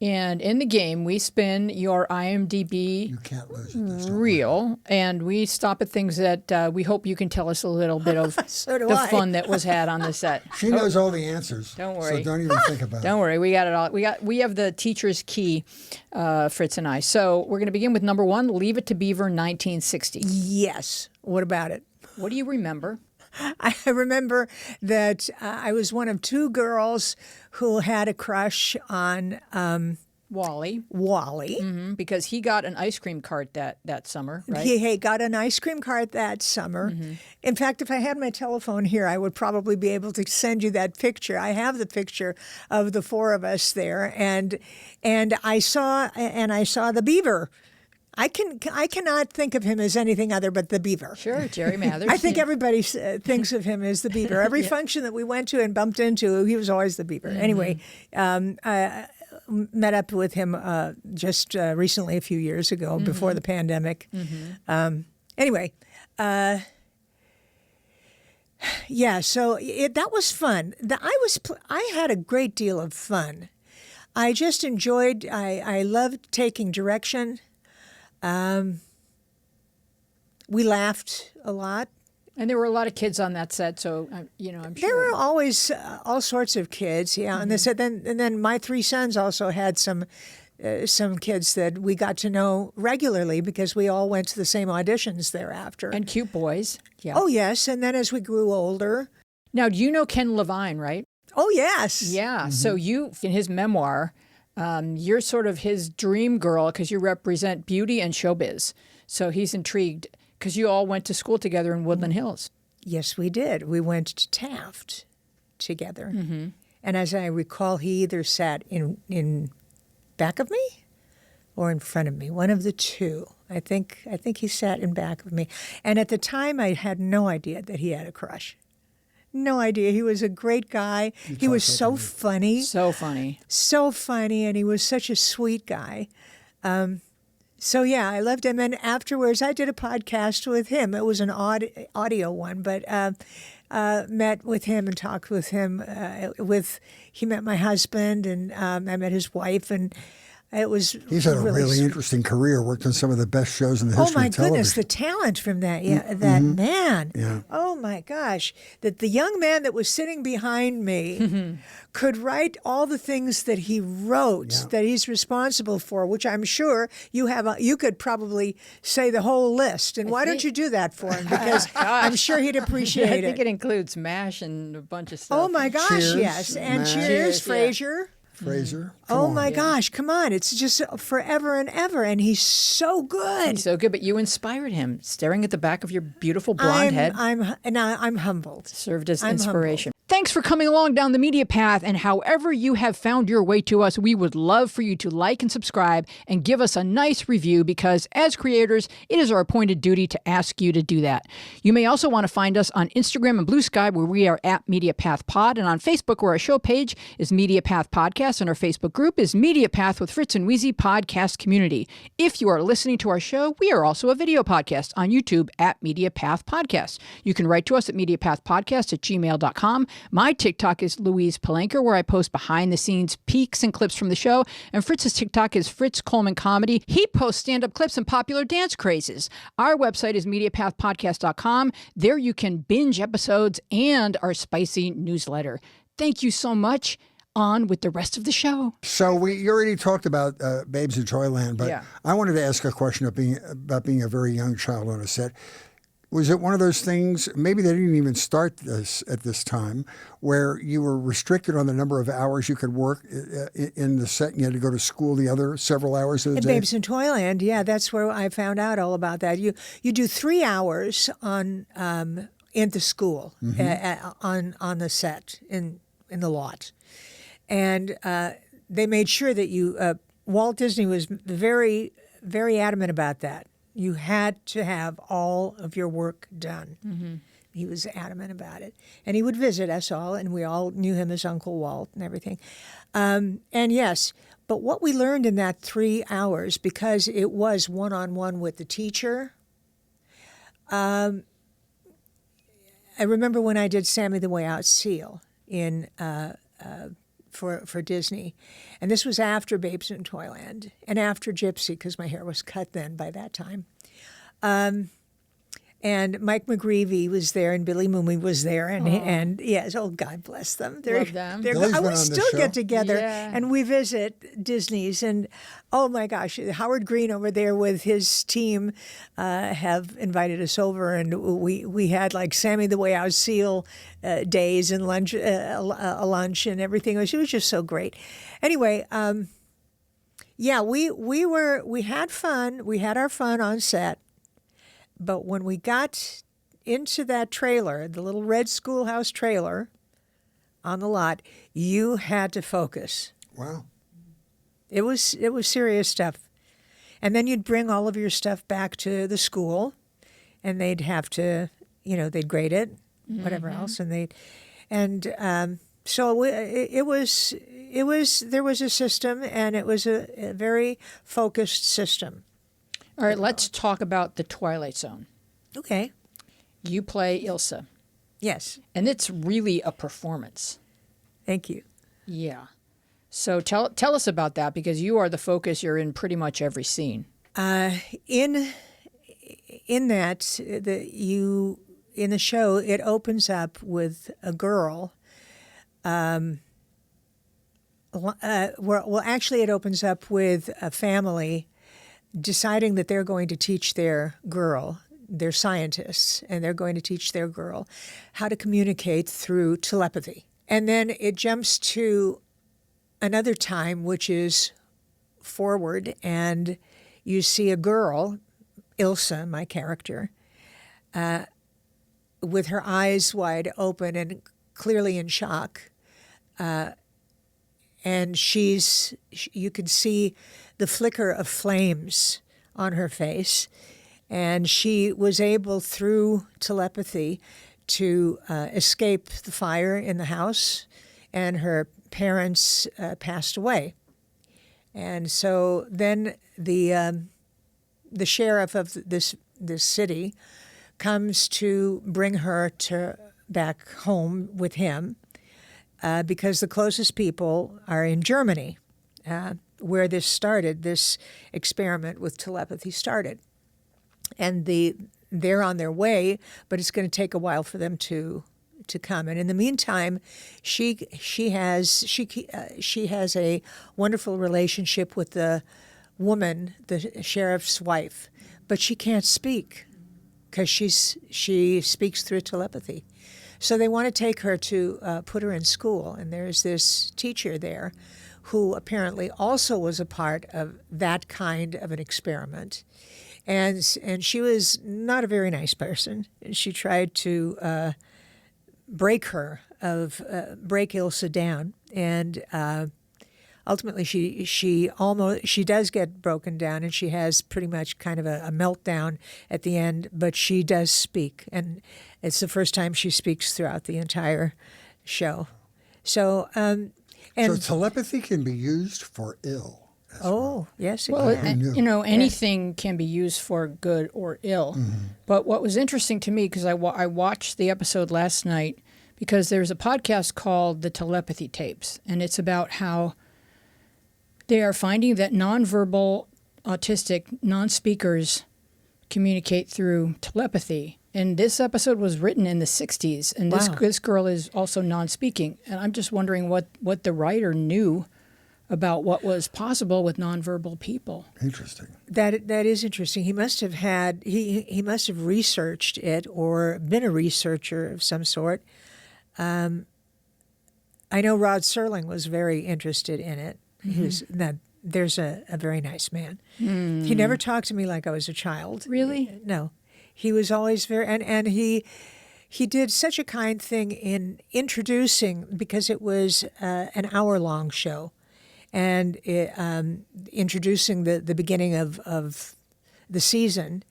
And in the game, we spin your IMDb You can't lose it this time. reel, and we stop at things that we hope you can tell us a little bit of So do the I. fun that was had on the set. She knows all the answers. Don't worry. So don't even think about it. Don't worry, we got it all. We have the teacher's key, Fritz and I. So we're going to begin with number 1, Leave It to Beaver, 1960. Yes. What about it? What do you remember? I remember that I was one of 2 girls who had a crush on Wally, Wally. because he got an ice cream cart that summer, right? He got an ice cream cart that summer. In fact, if I had my telephone here, I would probably be able to send you that picture. I have the picture of the 4 of us there, and I saw the beaver. I cannot think of him as anything other but the beaver. Sure, Jerry Mathers. I think everybody thinks of him as the beaver. Every function that we went to and bumped into, he was always the beaver. Anyway, I met up with him just recently, a few years ago, before the pandemic. Anyway, so that was fun. I had a great deal of fun. I just enjoyed. I loved taking direction. We laughed a lot. And there were a lot of kids on that set, so I'm sure. There were always all sorts of kids, and they said then my 3 sons also had some kids that we got to know regularly because we all went to the same auditions thereafter. And cute boys. Yeah. Oh yes, and then as we grew older. Now, do you know Ken Levine, right? Oh yes. Yeah. So you, in his memoir, you're sort of his dream girl because you represent beauty and showbiz. So he's intrigued because you all went to school together in Woodland Hills. Yes, we did. We went to Taft together. And as I recall, he either sat in back of me or in front of me, one of the 2. I think he sat in back of me. And at the time, I had no idea that he had a crush. No idea. He was a great guy. He was so funny. So funny. So funny, and he was such a sweet guy. So yeah, I loved him. And afterwards, I did a podcast with him. It was an audio one, but met with him and talked with him. He met my husband, and I met his wife, and it was. He's had a really interesting career. Worked on some of the best shows in the history of television. Oh my goodness, the talent from that man! Yeah. Oh my gosh, that the young man that was sitting behind me could write all the things that he wrote that he's responsible for, which I'm sure you could probably say the whole list. And why don't you do that for him? Because I'm sure he'd appreciate I it. think it includes MASH and a bunch of stuff. Oh my gosh, Cheers, yes, and MASH. Cheers, Frasier. Fraser. Oh my gosh, come on. It's just forever and ever. And he's so good. He's so good, but you inspired him. Staring at the back of your beautiful blonde head I'm humbled. served as I'm inspiration. Thanks for coming along down the media path, and however you have found your way to us, we would love for you to like and subscribe and give us a nice review because as creators, it is our appointed duty to ask you to do that. You may also want to find us on Instagram and Blue Sky where we are at Media Path Pod, and on Facebook where our show page is Media Path Podcast. podcast, and our Facebook group is Media Path with Fritz and Wheezy Podcast Community. If you are listening to our show, we are also a video podcast on YouTube at Media Path Podcast. You can write to us at mediapathpodcast@gmail.com. My TikTok is Louise Palanker, where I post behind-the-scenes peeks and clips from the show. And Fritz's TikTok is Fritz Coleman Comedy. He posts stand-up clips and popular dance crazes. Our website is mediapathpodcast.com. There you can binge episodes and our spicy newsletter. Thank you so much. On with the rest of the show. So you already talked about Babes in Toyland, but Yeah. I wanted to ask a question about being a very young child on a set. Was it one of those things, maybe they didn't even start this at this time, where you were restricted on the number of hours you could work in the set and you had to go to school the other several hours of the At day? Babes in Toyland, yeah, that's where I found out all about that. You do 3 hours on in the school on the set in the lot, and they made sure that you. Walt Disney was very, very adamant about that. You had to have all of your work done. Mm-hmm. He was adamant about it. And he would visit us all, and we all knew him as Uncle Walt and everything. And yes, but what we learned in that 3 hours, because it was one-on-one with the teacher, I remember when I did Sammy the Way Out Seal in for Disney. And this was after Babes in Toyland and after Gypsy, because my hair was cut then by that time. And Mike McGreevy was there, and Billy Mooney was there, and yes, oh God bless them. Love them. Billy's been we on the still show. get together Yeah. and we visit Disney's, and oh my gosh, Howard Green over there with his team have invited us over, and we had like Sammy the Way Out Seal days and lunch, lunch and everything. It was just so great. Anyway. Yeah, we had fun. We had our fun on set. But when we got into that trailer, the little red schoolhouse trailer on the lot, you had to focus. Wow. It was serious stuff. And then you'd bring all of your stuff back to the school, and they'd have to, they'd grade it, whatever else, and so it was there was a system, and it was a very focused system. All right, let's talk about the Twilight Zone. Okay. You play Ilsa, Yes. and it's really a performance. Thank you. Yeah. So tell us about that, because you are the focus. You're in pretty much every scene. In that in the show, it opens up with a girl. Actually, it opens up with a family deciding that they're going to teach their girl, they're scientists, and they're going to teach their girl how to communicate through telepathy. And then it jumps to another time, which is forward, and you see a girl, Ilsa, my character, with her eyes wide open and clearly in shock. And you can see the flicker of flames on her face. And she was able, through telepathy, to escape the fire in the house, and her parents passed away. And so then the sheriff of this city comes to bring her back home with him, because the closest people are in Germany, where this experiment with telepathy started. And they're on their way, but it's going to take a while for them to come. And in the meantime, she has a wonderful relationship with the woman, the sheriff's wife, but she can't speak because she speaks through telepathy. So they want to take her to put her in school, and there's this teacher there who apparently also was a part of that kind of an experiment. And she was not a very nice person. She tried to break Ilsa down, and ultimately she does get broken down, and she has pretty much kind of a meltdown at the end. But she does speak, and it's the first time she speaks throughout the entire show. So So telepathy can be used for ill. Oh, yes, it Well, can. you know, anything can be used for good or ill. But what was interesting to me, because I watched the episode last night, because there's a podcast called The Telepathy Tapes, and it's about how they are finding that nonverbal autistic non-speakers communicate through telepathy. And this episode was written in the 60s, and this girl is also non-speaking. And I'm just wondering what the writer knew about what was possible with nonverbal people. Interesting. That is interesting. He must have had he must have researched it or been a researcher of some sort. I know Rod Serling was very interested in it. He was there's a very nice man. He never talked to me like I was a child. Really? No. He was always very and he did such a kind thing in introducing, because it was an hour-long show, and introducing the beginning of the season,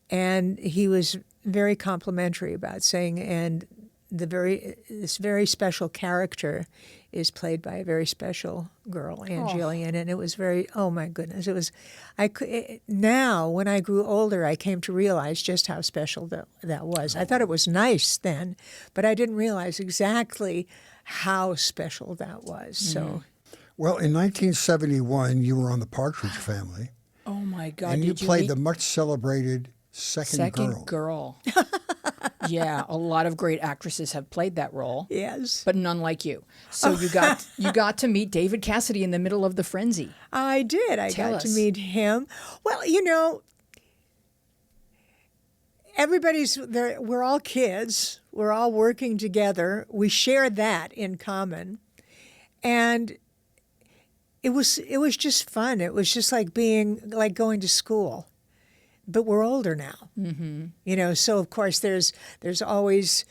and he was very complimentary about saying, and this very special character is played by a very special girl, Ann Jillian, and it was very, oh my goodness, it was, now when I grew older, I came to realize just how special that was. I thought it was nice then, but I didn't realize exactly how special that was. So, Well, in 1971, you were on the Partridge Family, Oh my God! and you did played meet the much celebrated second girl. Yeah, a lot of great actresses have played that role, yes. but none like you. So you got to meet David Cassidy in the middle of the frenzy. I did. I Tell got to us. meet him. Well, you know, everybody's there. We're all kids. We're all working together. We share that in common, and it was just fun. It was just like going to school, but we're older now. Mm-hmm. You know, so of course there's always.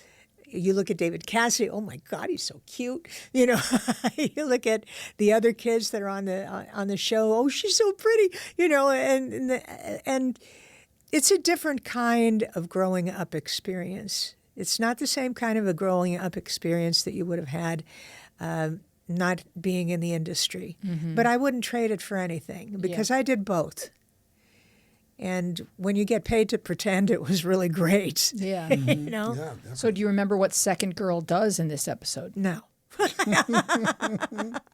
You look at David Cassidy. Oh my God, he's so cute. You know, you look at the other kids that are on the show. Oh, she's so pretty. You know, and it's a different kind of growing up experience. It's not the same kind of a growing up experience that you would have had not being in the industry. Mm-hmm. But I wouldn't trade it for anything, because I did both. And when you get paid to pretend, it was really great. Yeah. You know? Yeah, definitely. So do you remember what second girl does in this episode? No.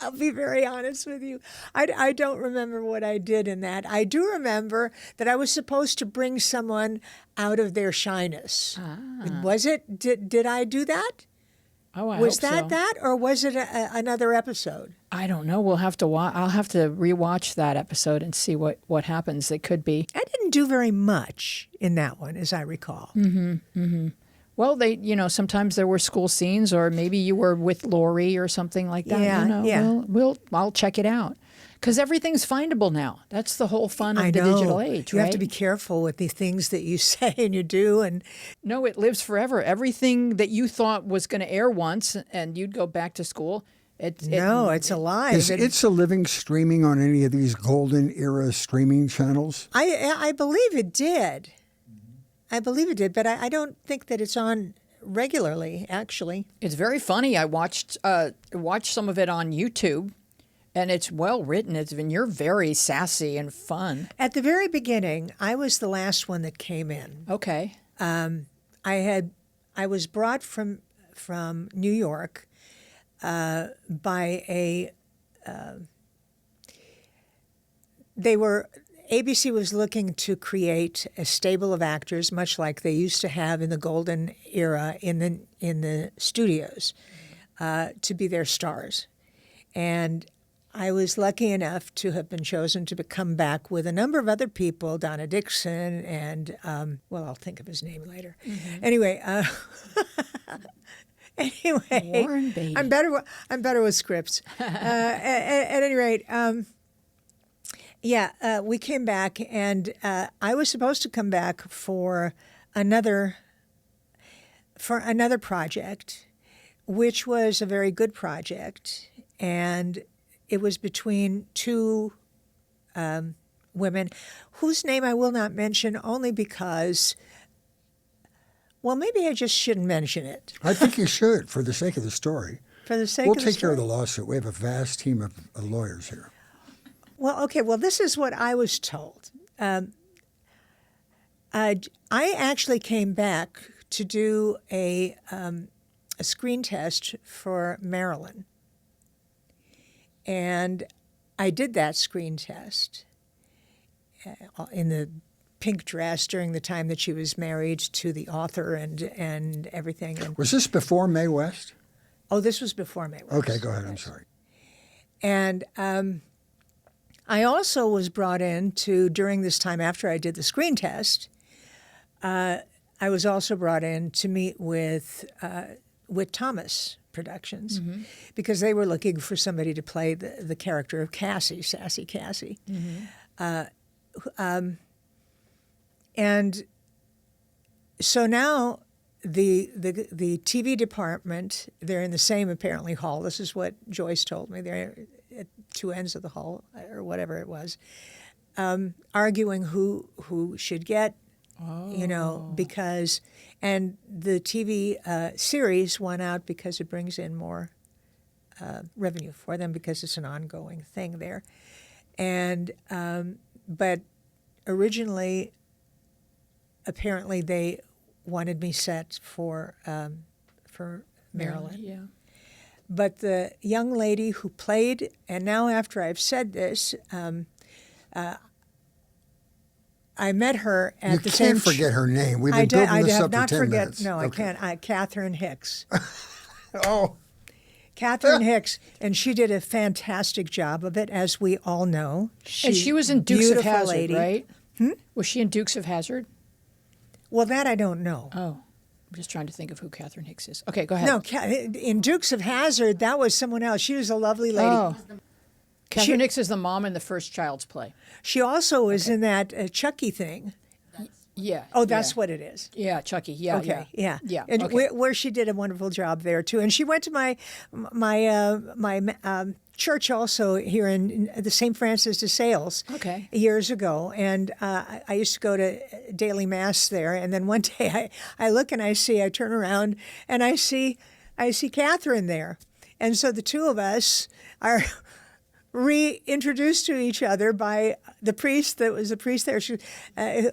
I'll be very honest with you. I don't remember what I did in that. I do remember that I was supposed to bring someone out of their shyness. Was it? Did I do that? Oh, I Was hope that so. that, or was it another episode? I don't know. We'll have to I'll have to rewatch that episode and see what happens. It could be. I didn't do very much in that one, as I recall. Well, sometimes there were school scenes, or maybe you were with Lori or something like that. Yeah, yeah. I'll check it out, because everything's findable now. That's the whole fun of I the know. digital age, You right? have to be careful with the things that you say and you do, and No, it lives forever. Everything that you thought was going to air once, and you'd go back to school. It's alive. Is It's a Living streaming on any of these golden era streaming channels? I believe it did. I believe it did, but I don't think that it's on regularly, actually. It's very funny. I watched some of it on YouTube, and it's well written. You're very sassy and fun. At the very beginning, I was the last one that came in. Okay. I was brought from New York by ABC was looking to create a stable of actors, much like they used to have in the golden era in the studios, to be their stars. And I was lucky enough to have been chosen to come back with a number of other people, Donna Dixon and, I'll think of his name later. Mm-hmm. Anyway, Warren Beatty. I'm better with scripts. At any rate, we came back, and I was supposed to come back for another project, which was a very good project, and it was between two women whose name I will not mention, only because, well, maybe I just shouldn't mention it. I think you should, for the sake of the story. for the sake We'll of the take care of the story. lawsuit. We have a vast team of lawyers here. Well, okay. Well, this is what I was told. I actually came back to do a screen test for Marilyn, and I did that screen test in the pink dress during the time that she was married to the author and everything. And, Was this before Mae West? oh, this was before Mae West. Okay, go ahead. I'm sorry. And I also was brought in to, during this time after I did the screen test, I was also brought in to meet with Thomas Productions because they were looking for somebody to play the character of Cassie, Sassy Cassie. And so now the TV department, they're in the same apparently hall. This is what Joyce told me. They're at two ends of the hall or whatever it was, arguing who should get, because, and the TV series won out because it brings in more revenue for them because it's an ongoing thing there. And but originally, apparently they wanted me set for Marilyn. Yeah. But the young lady who played, and now after I've said this, I met her at You the same. can't forget her name. We've been building this up for 10 minutes. No, Okay. I can't. Catherine Hicks. Oh, Catherine Hicks, and she did a fantastic job of it, as we all know. And she was in Dukes of beautiful Hazzard, lady. right? Was she in Dukes of Hazzard? Well, that I don't know. Oh, I'm just trying to think of who Catherine Hicks is. Okay, go ahead. No, in Dukes of Hazzard, that was someone else. She was a lovely lady. Oh. Catherine Hicks is the mom in the first Child's Play. She also was in that Chucky thing. Yeah. Oh, that's yeah. what it is. Yeah, Chucky. Yeah. Okay, yeah. Yeah. And okay. where she did a wonderful job there too. And she went to my church also here in the St. Francis de Sales Okay. years ago. And I used to go to daily mass there. And then one day I look and I turn around and I see Catherine there. And so the two of us are reintroduced to each other by the priest that was the priest there,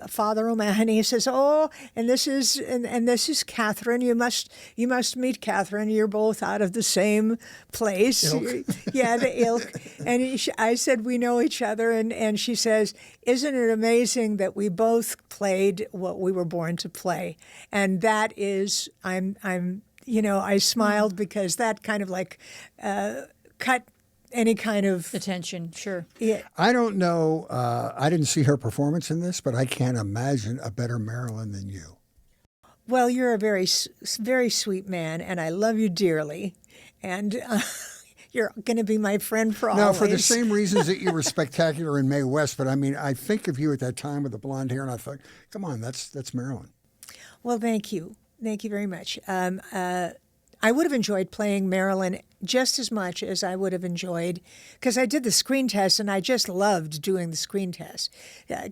Father O'Mahony. He says, "Oh, and this is Catherine. You must meet Catherine. You're both out of the same place." Ilk. Yeah, the ilk. And I said, "We know each other," and she says, "Isn't it amazing that we both played what we were born to play?" And that is, I smiled because that kind of like cut any kind of Attention, sure. yeah. I don't know. I didn't see her performance in this, but I can't imagine a better Marilyn than you. Well, you're a very, very sweet man, and I love you dearly, and you're going to be my friend for always. No, for the same reasons that you were spectacular in Mae West, but I mean, I think of you at that time with the blonde hair, and I thought, come on, that's Marilyn. Well, thank you very much. I would have enjoyed playing Marilyn just as much as I would have enjoyed, because I did the screen test and I just loved doing the screen test. I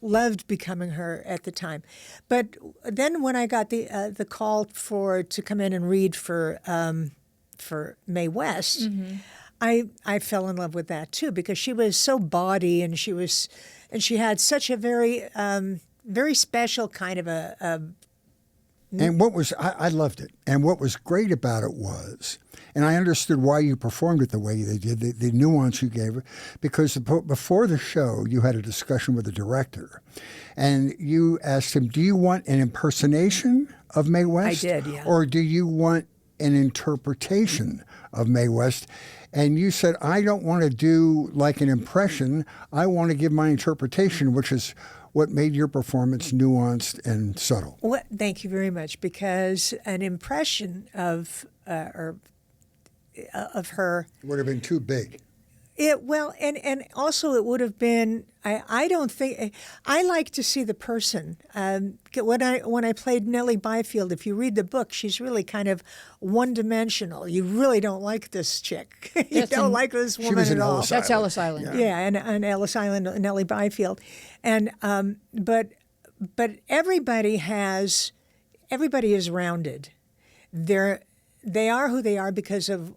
loved becoming her at the time. But then when I got the call to come in and read for Mae West, I fell in love with that too, because she was so bawdy and she had such a very very special kind of a And I loved it. And what was great about it was, and I understood why you performed it the way they did, the nuance you gave it, because before the show, you had a discussion with the director. And you asked him, do you want an impersonation of Mae West? I did, yeah. Or do you want an interpretation of Mae West? And you said, I don't want to do like an impression. I want to give my interpretation, which is what made your performance nuanced and subtle. Well, thank you very much, because an impression of her It would have been too big. and also it would have been. I don't think I like to see the person. When I played Nellie Byfield, if you read the book, she's really kind of one-dimensional. You really don't like this chick. You don't like this woman was in at all. Ellis That's Island. Ellis Island. Yeah, and Ellis Island, Nellie Byfield, and but everybody is rounded. they are who they are because of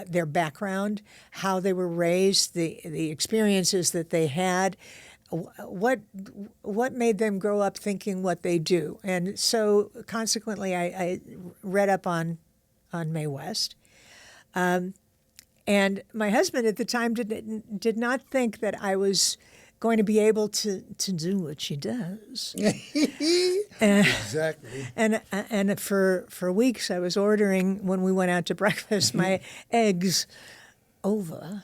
their background, how they were raised, the experiences that they had, what made them grow up thinking what they do. And so consequently, I read up on Mae West. And my husband at the time did not think that I was going to be able to do what she does. Exactly. And for weeks I was ordering, when we went out to breakfast, my eggs over.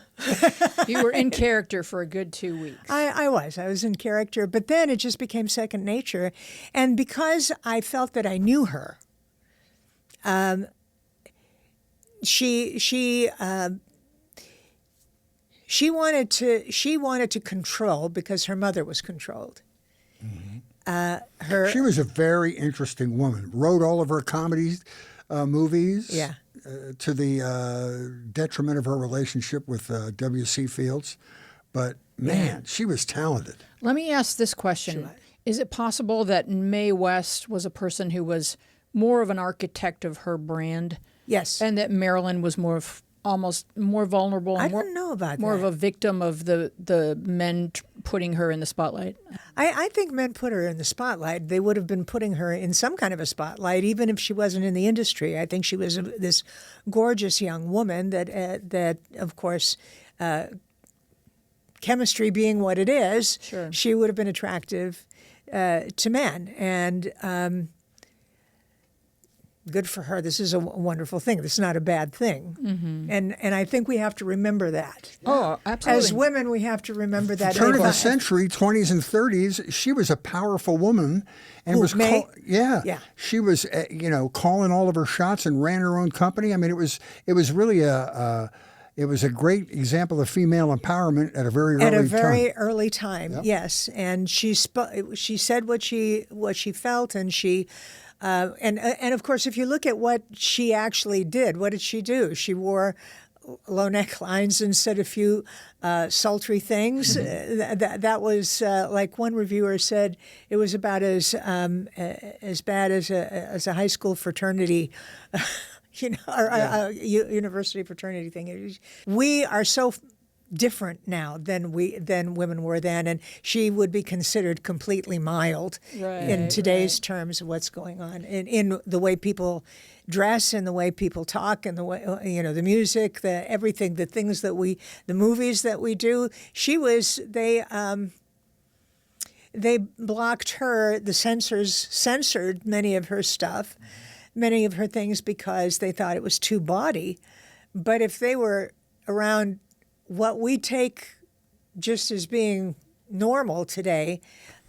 You were in character for a good 2 weeks. I was in character, but then it just became second nature. And because I felt that I knew her, she wanted to control because her mother was controlled. She was a very interesting woman. Wrote all of her comedies, movies. Yeah. To the detriment of her relationship with W.C. Fields. But man, she was talented. Let me ask this question. Sure. Is it possible that Mae West was a person who was more of an architect of her brand? Yes. And that Marilyn was almost more vulnerable? I And don't know about more that. of a victim of the men putting her in the spotlight? I think men put her in the spotlight. They would have been putting her in some kind of a spotlight, even if she wasn't in the industry. I think she was this gorgeous young woman that of course, chemistry being what it is, Sure. she would have been attractive to men. And good for her. This is a wonderful thing. This is not a bad thing. Mm-hmm. And I think we have to remember that. Oh, absolutely. As women, we have to remember that. Turn of the century, 20s and 30s, she was a powerful woman, and Who, was Mae? yeah. She was calling all of her shots and ran her own company. I mean, it was really it was a great example of female empowerment at a very early time. Yep. Yes, and she said what she felt, and she. And of course, if you look at what she actually did, what did she do? She wore low necklines and said a few sultry things. That was like one reviewer said, it was about as bad as a high school fraternity. University fraternity thing. We are so different now than women were then, and she would be considered completely mild in today's terms of what's going on in the way people dress, and the way people talk, and the way the music, the everything, the things that the movies that we do. They blocked her. The censors censored many of her stuff, many of her things, because they thought it was too bawdy. But if they were around what we take just as being normal today,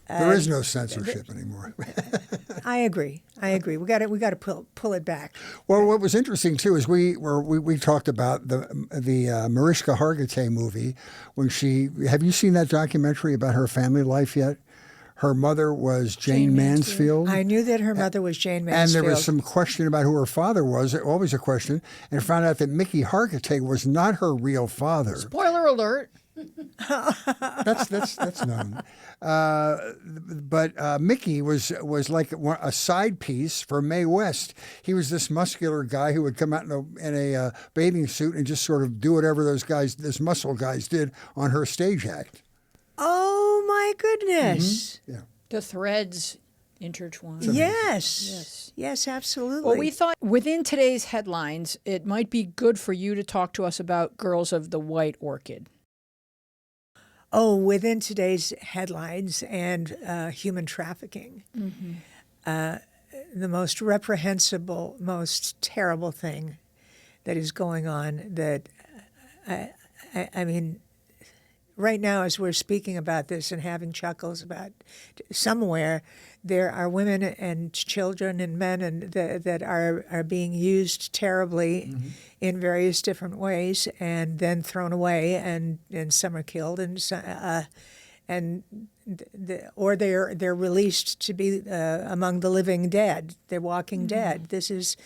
there is no censorship anymore. I agree. We got to pull it back. Well, what was interesting too is we talked about the Mariska Hargitay movie when have you seen that documentary about her family life yet? Her mother was Jane Mansfield. I knew that her mother was Jane Mansfield. And there was some question about who her father was, always a question, and found out that Mickey Hargitay was not her real father. Spoiler alert. That's known. But Mickey was like a side piece for Mae West. He was this muscular guy who would come out in a bathing suit and just sort of do whatever this muscle guys did on her stage act. Oh my goodness! Mm-hmm. Yeah. The threads intertwined. Yes, absolutely. Well, we thought within today's headlines, it might be good for you to talk to us about Girls of the White Orchid. Oh, within today's headlines and human trafficking, the most reprehensible, most terrible thing that is going on. That I mean. Right now, as we're speaking about this and having chuckles about somewhere, there are women and children and men that are being used terribly in various different ways, and then thrown away, and some are killed, or they're released to be among the living dead. They're walking dead. This is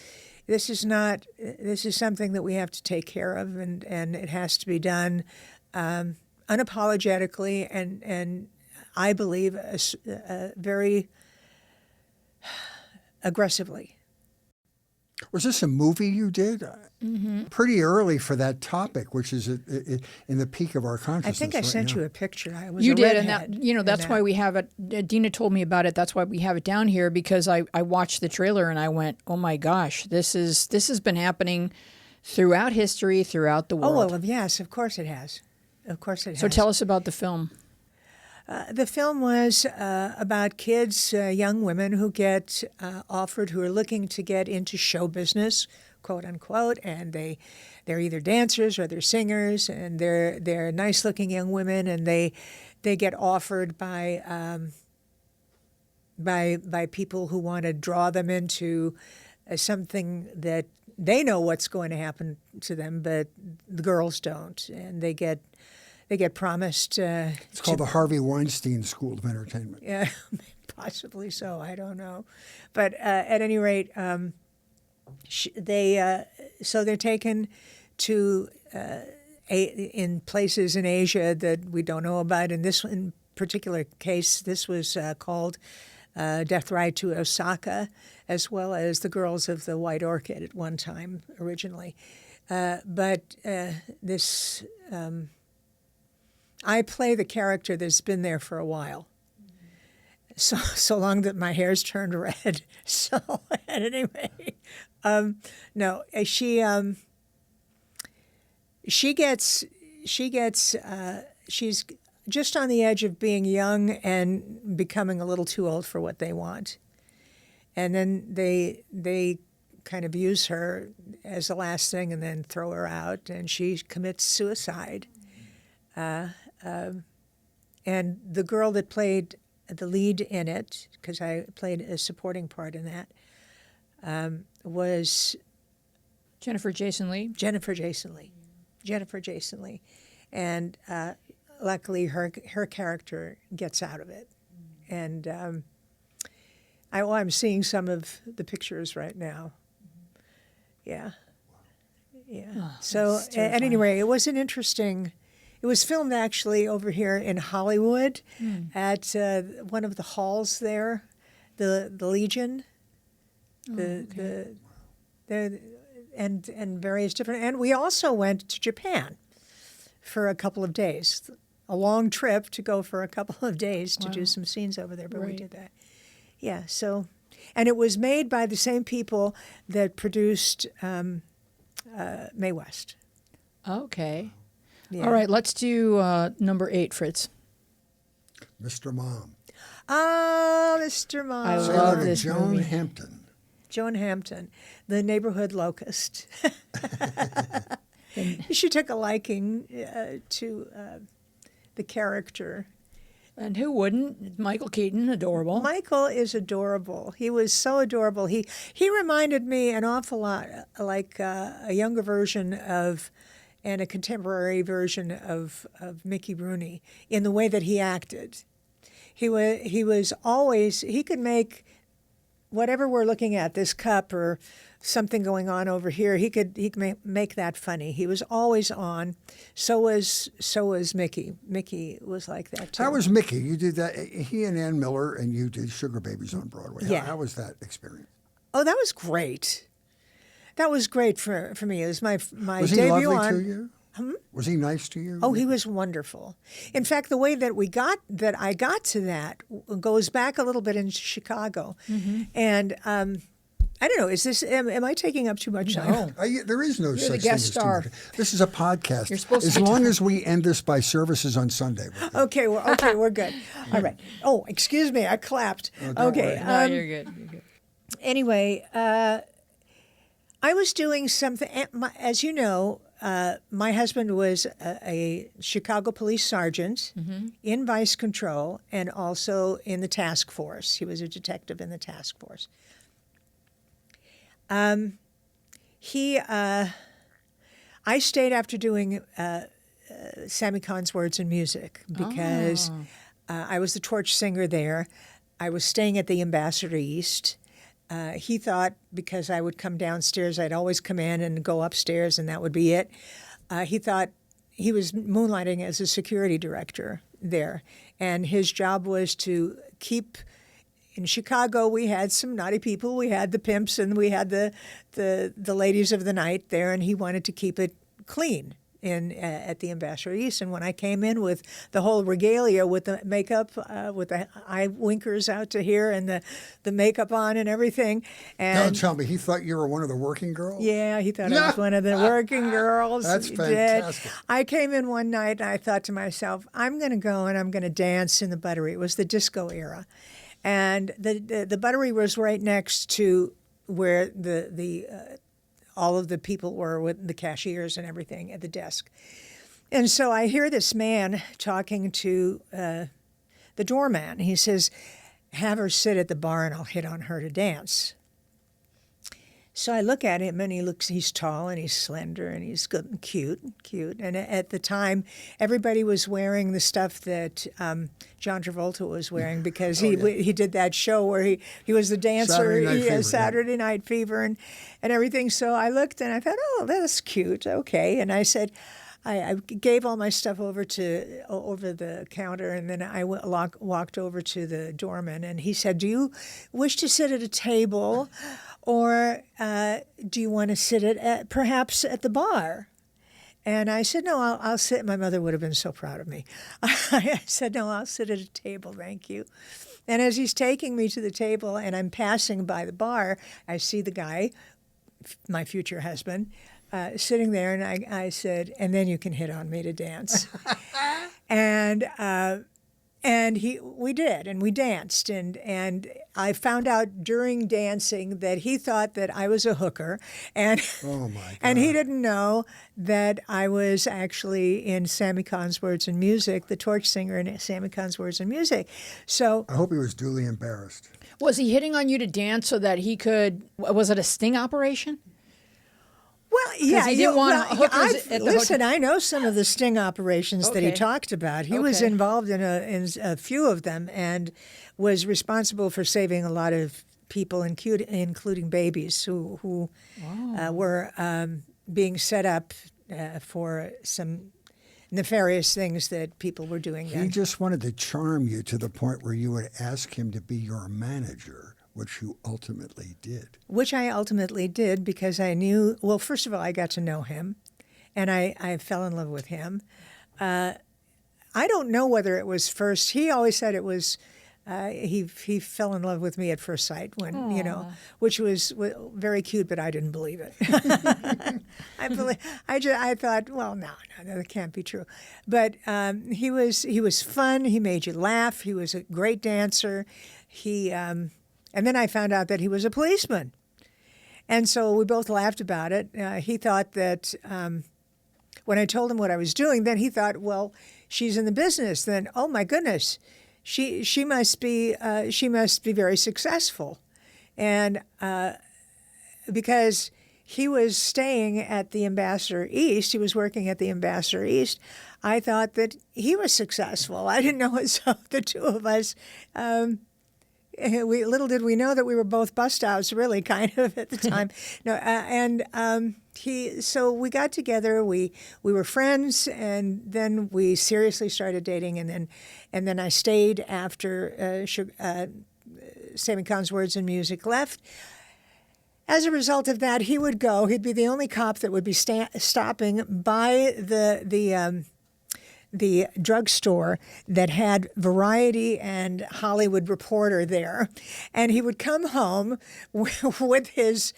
something that we have to take care of, and it has to be done unapologetically, and I believe very aggressively. Was this a movie you did? Pretty early for that topic, which is in the peak of our I consciousness. think I right sent now. you a picture. I was You a did, and redhead that that's in why we have it. Dina told me about it. That's why we have it down here, because I watched the trailer and I went, oh my gosh, this has been happening throughout history, throughout the Oh, world. well, yes, of course it has. Of course it has. So tell us about the film. The film was about kids, young women who get offered, who are looking to get into show business, quote unquote, and they're either dancers or they're singers, and they're nice-looking young women, and they get offered by people who want to draw them into something that they know what's going to happen to them, but the girls don't, and they get promised. It's called the Harvey Weinstein School of Entertainment. Yeah, possibly so. I don't know, but at any rate, they're taken to in places in Asia that we don't know about. In this in particular case, this was called Death Ride to Osaka, as well as the Girls of the White Orchid at one time originally. But this. I play the character that's been there for a while, so long that my hair's turned red. So at any rate, no, she's just on the edge of being young and becoming a little too old for what they want, and then they kind of use her as the last thing and then throw her out, and she commits suicide. And the girl that played the lead in it, because I played a supporting part in that, was Jennifer Jason Leigh. Jennifer Jason Leigh. And luckily her character gets out of it. And I'm seeing some of the pictures right now. Yeah. Yeah. Oh, So that's at any rate, it was an interesting... It was filmed actually over here in Hollywood at one of the halls there, the Legion, and various different. And we also went to Japan for a couple of days, a long trip to go for a couple of days to do some scenes over there. But we did that. Yeah. So, and it was made by the same people that produced Mae West. Okay. Yeah. All right, let's do number 8, Fritz. Mr. Mom. Oh, Mr. Mom. I Say love like this Joan movie. Hampton. Joan Hampton, the neighborhood locust. She took a liking to the character. And who wouldn't? Michael Keaton, adorable. Michael is adorable. He was so adorable. He reminded me an awful lot like a younger version of, and a contemporary version of Mickey Rooney in the way that he acted. He was always, he could make whatever we're looking at, this cup or something going on over here, he could make that funny. He was always on. So was Mickey. Mickey was like that too. How was Mickey? You did that. He and Ann Miller and you did Sugar Babies on Broadway. Yeah. How was that experience? Oh, that was great. That was great for me. It was my Was he debut lovely on. to you? Was he nice to you? Oh, he was wonderful. In fact, the way that I got to that goes back a little bit into Chicago, and I don't know. Is this? Am I taking up too much time? There is no such the thing guest as too star. much. This is a podcast. You're supposed to as be long as we end this by services on Sunday. we're good. Okay, we're good. All right. Oh, excuse me, I clapped. don't Okay. worry. No, you're good. You're good. Anyway, I was doing something. As you know, my husband was a Chicago police sergeant in vice control and also in the task force. He was a detective in the task force. I stayed after doing Sammy Kahn's Words and Music because I was the torch singer there. I was staying at the Ambassador East. He thought because I would come downstairs, I'd always come in and go upstairs, and that would be it. He thought he was moonlighting as a security director there, and his job was to keep in Chicago, we had some naughty people. We had the pimps and we had the ladies of the night there, and he wanted to keep it clean at the Ambassador East. And when I came in with the whole regalia, with the makeup, with the eye winkers out to here and the makeup on and everything. And Don't tell me, he thought you were one of the working girls? yeah, he thought I was one of the working girls. That's He fantastic. did. I came in one night and I thought to myself, I'm going to go and I'm going to dance in the Buttery. It was the disco era. And the Buttery was right next to where all of the people were, with the cashiers and everything at the desk. And so I hear this man talking to the doorman. He says, have her sit at the bar and I'll hit on her to dance. So I look at him and he's tall and he's slender and he's good and cute. And at the time, everybody was wearing the stuff that John Travolta was wearing because he did that show where he was the dancer, Saturday Night Fever and everything. So I looked and I thought, oh, that's cute. Okay. And I said, I gave all my stuff over the counter, and then I walked over to the doorman, and he said, do you wish to sit at a table, or do you want to sit perhaps at the bar? And I said, no, I'll sit. My mother would have been so proud of me. I said, no, I'll sit at a table, thank you. And as he's taking me to the table and I'm passing by the bar, I see the guy, my future husband, sitting there, and I said, and then you can hit on me to dance. And we did, and we danced, and I found out during dancing that he thought that I was a hooker, and Oh my God. and he didn't know that I was actually in Sammy Cahn's Words and Music, the torch singer in Sammy Cahn's Words and Music. So I hope he was duly embarrassed. Was he hitting on you to dance so that he could? Was it a sting operation? well, yeah, he didn't want hookers at the listen. I know some of the sting operations that he Okay. talked about. He was Okay. involved in a few of them and was responsible for saving a lot of people, including babies who were being set up for some nefarious things that people were doing He then. just wanted to charm you to the point where you would ask him to be your manager, which you ultimately did. Which I ultimately did because I knew, well, first of all, I got to know him, and I fell in love with him. I don't know whether it was first. He always said it was, he fell in love with me at first sight when, which was very cute, but I didn't believe it. I thought, well, no, that can't be true. But he was fun. He made you laugh. He was a great dancer. And then I found out that he was a policeman. And so we both laughed about it. He thought that when I told him what I was doing, then he thought, well, she's in the business. Then, oh my goodness, she must be very successful. And because he was staying at the Ambassador East, he was working at the Ambassador East, I thought that he was successful. I didn't know it, so the two of us. Little did we know that we were both bust outs, really, kind of at the time. So we got together. We were friends, and then we seriously started dating. And then I stayed after Sammy Cahn's Words and Music left. As a result of that, he would go. He'd be the only cop that would be stopping by the drugstore that had Variety and Hollywood Reporter there, and he would come home with his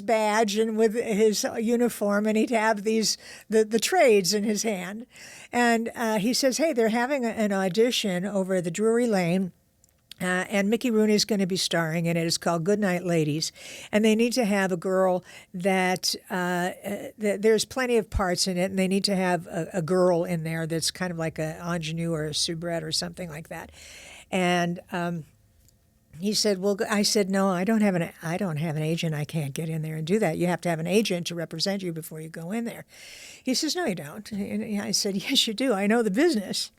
badge and with his uniform, and he'd have the trades in his hand, and he says, "Hey, they're having an audition over at the Drury Lane." And Mickey Rooney's going to be starring in it. It's called Goodnight Ladies. And they need to have a girl that there's plenty of parts in it, and they need to have a girl in there that's kind of like an ingenue or a soubrette or something like that. And he said, well, I said, no, I don't have an agent. I can't get in there and do that. You have to have an agent to represent you before you go in there. He says, no, you don't. And I said, yes, you do. I know the business.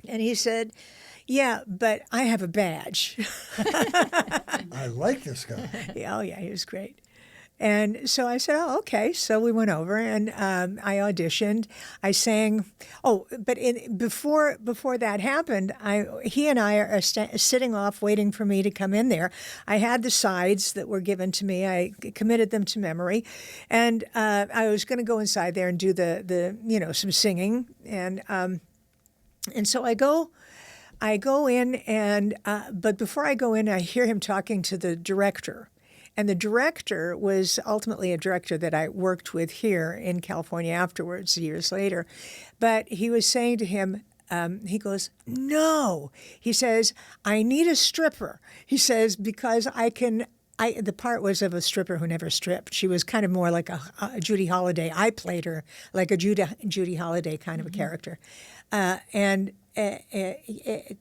And he said, yeah, but I have a badge. I like this guy. Oh, yeah, he was great. And so I said, oh, okay. So we went over and I auditioned. I sang. Oh, but before that happened, he and I are sitting off waiting for me to come in there. I had the sides that were given to me. I committed them to memory. And I was going to go inside there and do the some singing. And so I go in and but before I go in, I hear him talking to the director. And the director was ultimately a director that I worked with here in California afterwards, years later. But he was saying to him, he goes, no. He says, I need a stripper. He says, because the part was of a stripper who never stripped. She was kind of more like a Judy Holliday. I played her like a Judy Holliday kind of a character. And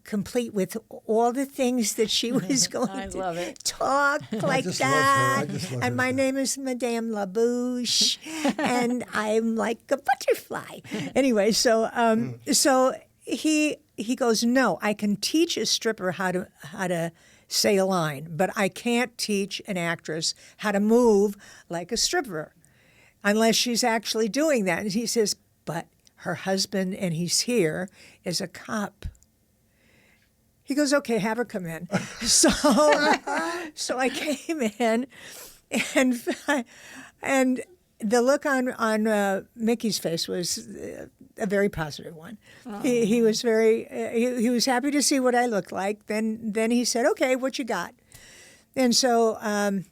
complete with all the things that she was going to talk like that. And my name is Madame Labouche, and I'm like a butterfly. Anyway, so he goes, no, I can teach a stripper how to say a line, but I can't teach an actress how to move like a stripper unless she's actually doing that. And he says, but her husband, and he's here, is a cop. He goes, okay, have her come in. So I came in, and the look on Mickey's face was a very positive one. Oh. He was he was happy to see what I looked like. Then he said, okay, what you got? And so I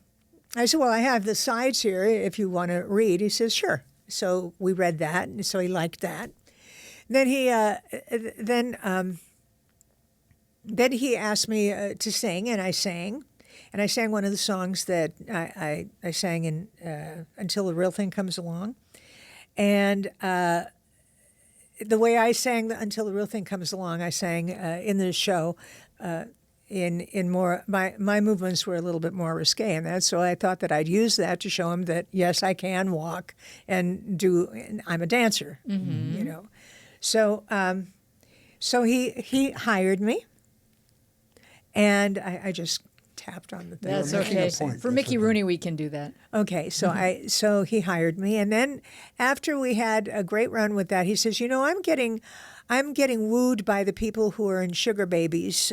said, well, I have the sides here if you want to read. He says, sure. So we read that, and so he liked that. Then he asked me to sing, and I sang. And I sang one of the songs that I sang in Until the Real Thing Comes Along. And the way I sang Until the Real Thing Comes Along, I sang in the show in more, my movements were a little bit more risque in that, so I thought that I'd use that to show him that, yes, I can walk and I'm a dancer, you know. So he hired me, and I just tapped on the thing. That's okay. For Mickey Rooney, we can do that. Okay, so he hired me, and then after we had a great run with that, he says, you know, I'm getting wooed by the people who are in Sugar Babies.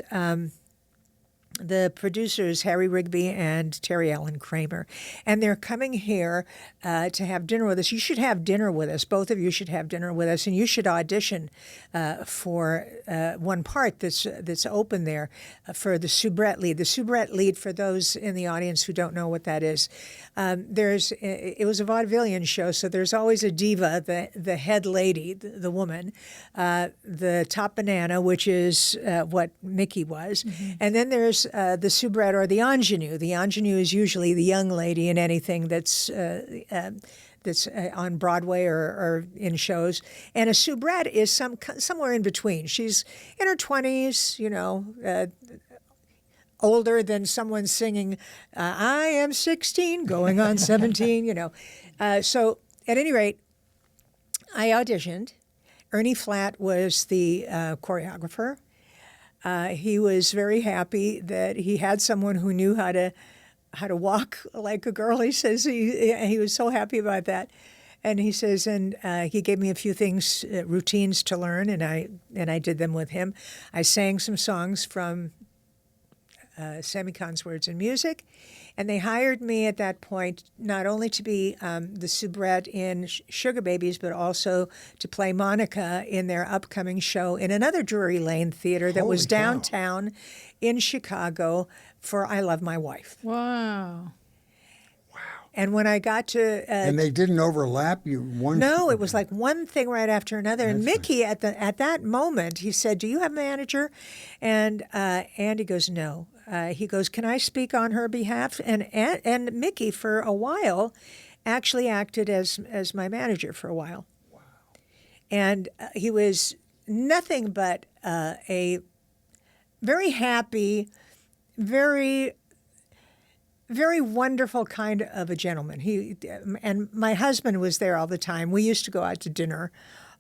The producers, Harry Rigby and Terry Allen Kramer, and they're coming here to have dinner with us. You should have dinner with us. Both of you should have dinner with us, and you should audition for one part that's open there for the soubrette lead. The soubrette lead, for those in the audience who don't know what that is, it was a vaudevillian show, so there's always a diva, the head lady, the woman, the top banana, which is what Mickey was, and then there's the soubrette or the ingenue. The ingenue is usually the young lady in anything that's on Broadway or in shows. And a soubrette is somewhere in between. She's in her 20s, you know, older than someone singing, I am 16, going on 17, you know. So at any rate, I auditioned. Ernie Flatt was the choreographer. He was very happy that he had someone who knew how to walk like a girl. He says he was so happy about that, and he says, and he gave me a few things, routines to learn, and I did them with him. I sang some songs from Sammy Cahn's Words and Music, and they hired me at that point not only to be the soubrette in Sugar Babies, but also to play Monica in their upcoming show in another Drury Lane theater that was downtown in Chicago for I Love My Wife. Wow. And when I got to... and they didn't overlap you? No, it was like one thing right after another. And Mickey, at that moment, he said, do you have a manager? And Andy goes, no. He goes, can I speak on her behalf? And Mickey, for a while, actually acted as my manager for a while. Wow. And he was nothing but a very happy, very... very wonderful kind of a gentleman. And my husband was there all the time. We used to go out to dinner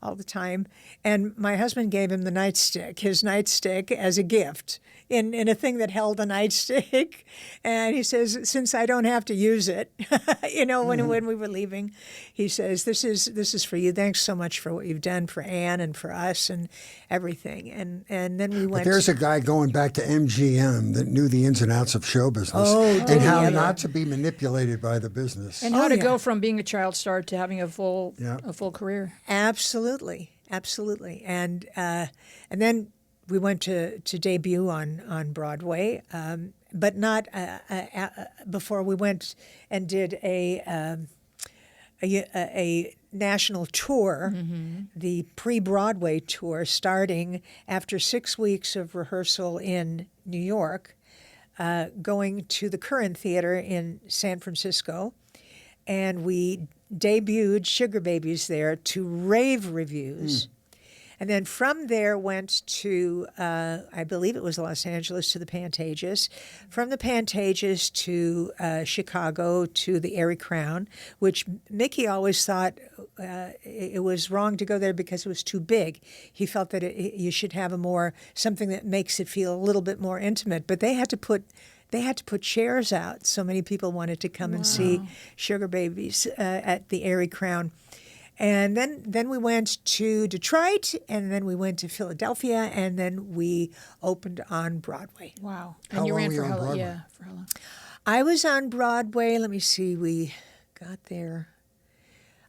all the time. And my husband gave him his nightstick as a gift in a thing that held a nightstick. And he says, since I don't have to use it, when we were leaving, he says, this is for you. Thanks so much for what you've done for Ann and for us and everything. And then we went. But there's a guy going back to MGM that knew the ins and outs of show business and how not to be manipulated by the business. And how to go from being a child star to having a full career. Absolutely. And then we went to debut on Broadway, but not before we went and did a national tour, the pre-Broadway tour, starting after 6 weeks of rehearsal in New York, going to the Current Theater in San Francisco, and we debuted Sugar Babies there to rave reviews. And then from there went to, I believe it was Los Angeles, to the Pantages. From the Pantages to Chicago to the Airy Crown, which Mickey always thought it was wrong to go there because it was too big. He felt that you should have something that makes it feel a little bit more intimate. But they had to put chairs out. So many people wanted to come and see Sugar Babies at the Airy Crown. And then we went to Detroit, and then we went to Philadelphia, and then we opened on Broadway. Wow. How And you long ran were you for on how long? Broadway? Yeah, for how long? I was on Broadway, let me see, we got there.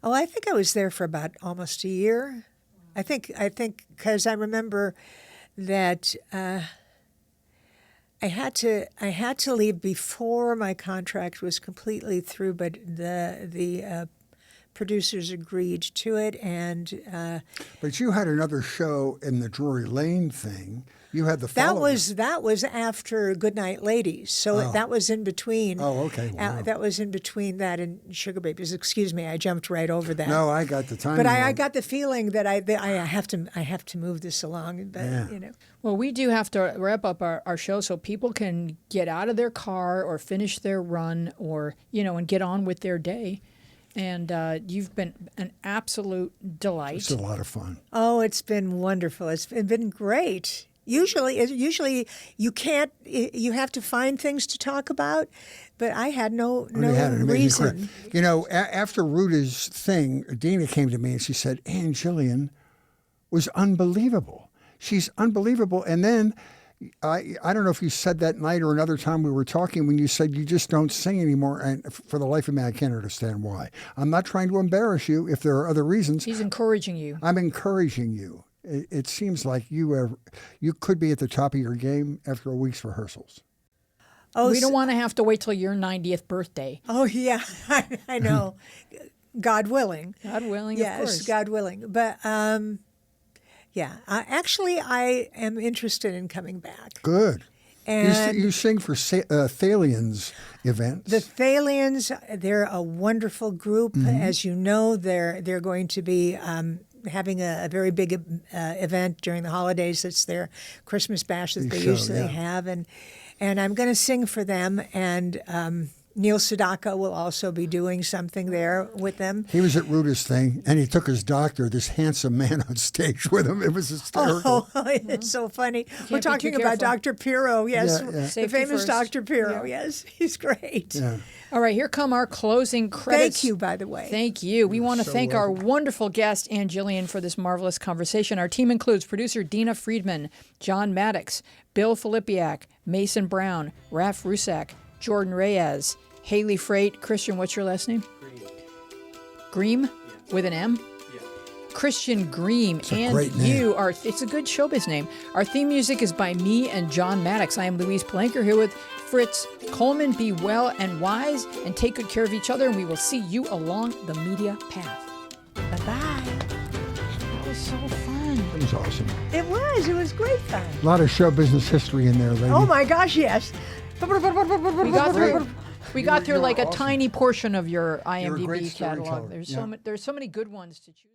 Oh, I think I was there for about almost a year. I think because I remember that I had to leave before my contract was completely through, but the producers agreed to it, and But you had another show in the Drury Lane thing. You had the following. that was after Goodnight Ladies, so that was in between. Oh, okay. Wow. That was in between that and Sugar Babies. Excuse me, I jumped right over that. No, I got the time. But I got the feeling that I have to move this along. But, Well, we do have to wrap up our show so people can get out of their car or finish their run or, and get on with their day. And you've been an absolute delight. It's a lot of fun. Oh, it's been wonderful. It's been great. Usually you can't. You have to find things to talk about, but I had no reason. After Ruta's thing, Dina came to me and she said, Ann Jillian was unbelievable. She's unbelievable. And then I don't know if you said that night or another time we were talking when you said you just don't sing anymore. And for the life of me, I can't understand why. I'm not trying to embarrass you if there are other reasons. He's encouraging you. I'm encouraging you. It seems like you could be at the top of your game after a week's rehearsals. Oh, we don't want to have to wait till your 90th birthday. Oh, yeah, I know. God willing. God willing, yes, of course. God willing. But, I am interested in coming back. Good. And you sing for Thalians events. the Thalians, they're a wonderful group. As you know, they're going to be having a very big event during the holidays. It's their Christmas bash that they usually have. And I'm going to sing for them. And Neil Sedaka will also be doing something there with them. He was at Ruta's thing, and he took his doctor, this handsome man, on stage with him. It was hysterical. Oh, it's so funny. We're be talking too about careful. Dr. Pirro, yes. Yeah, yeah. The Safety famous first. Dr. Pirro, yes. He's great. Yeah. All right, here come our closing credits. Thank you, by the way. Thank you. We want to so thank our welcome. wonderful guest, Ann Jillian, for this marvelous conversation. Our team includes producer Dina Friedman, John Maddox, Bill Filipiak, Mason Brown, Raf Rusak, Jordan Reyes, Haley Freight. Christian, what's your last name? Greem? With an M? Yeah. Christian Greem. a great name. It's a good showbiz name. Our theme music is by me and John Maddox. I am Louise Palanker here with Fritz Coleman. Be well and wise and take good care of each other, and we will see you along the media path. Bye-bye. That was so fun. It was awesome. It was great fun. A lot of show business history in there, lady. Oh, my gosh, yes. We got through You were like a awesome. tiny portion of your You're a great IMDb catalog. storyteller. There's so many good ones to choose.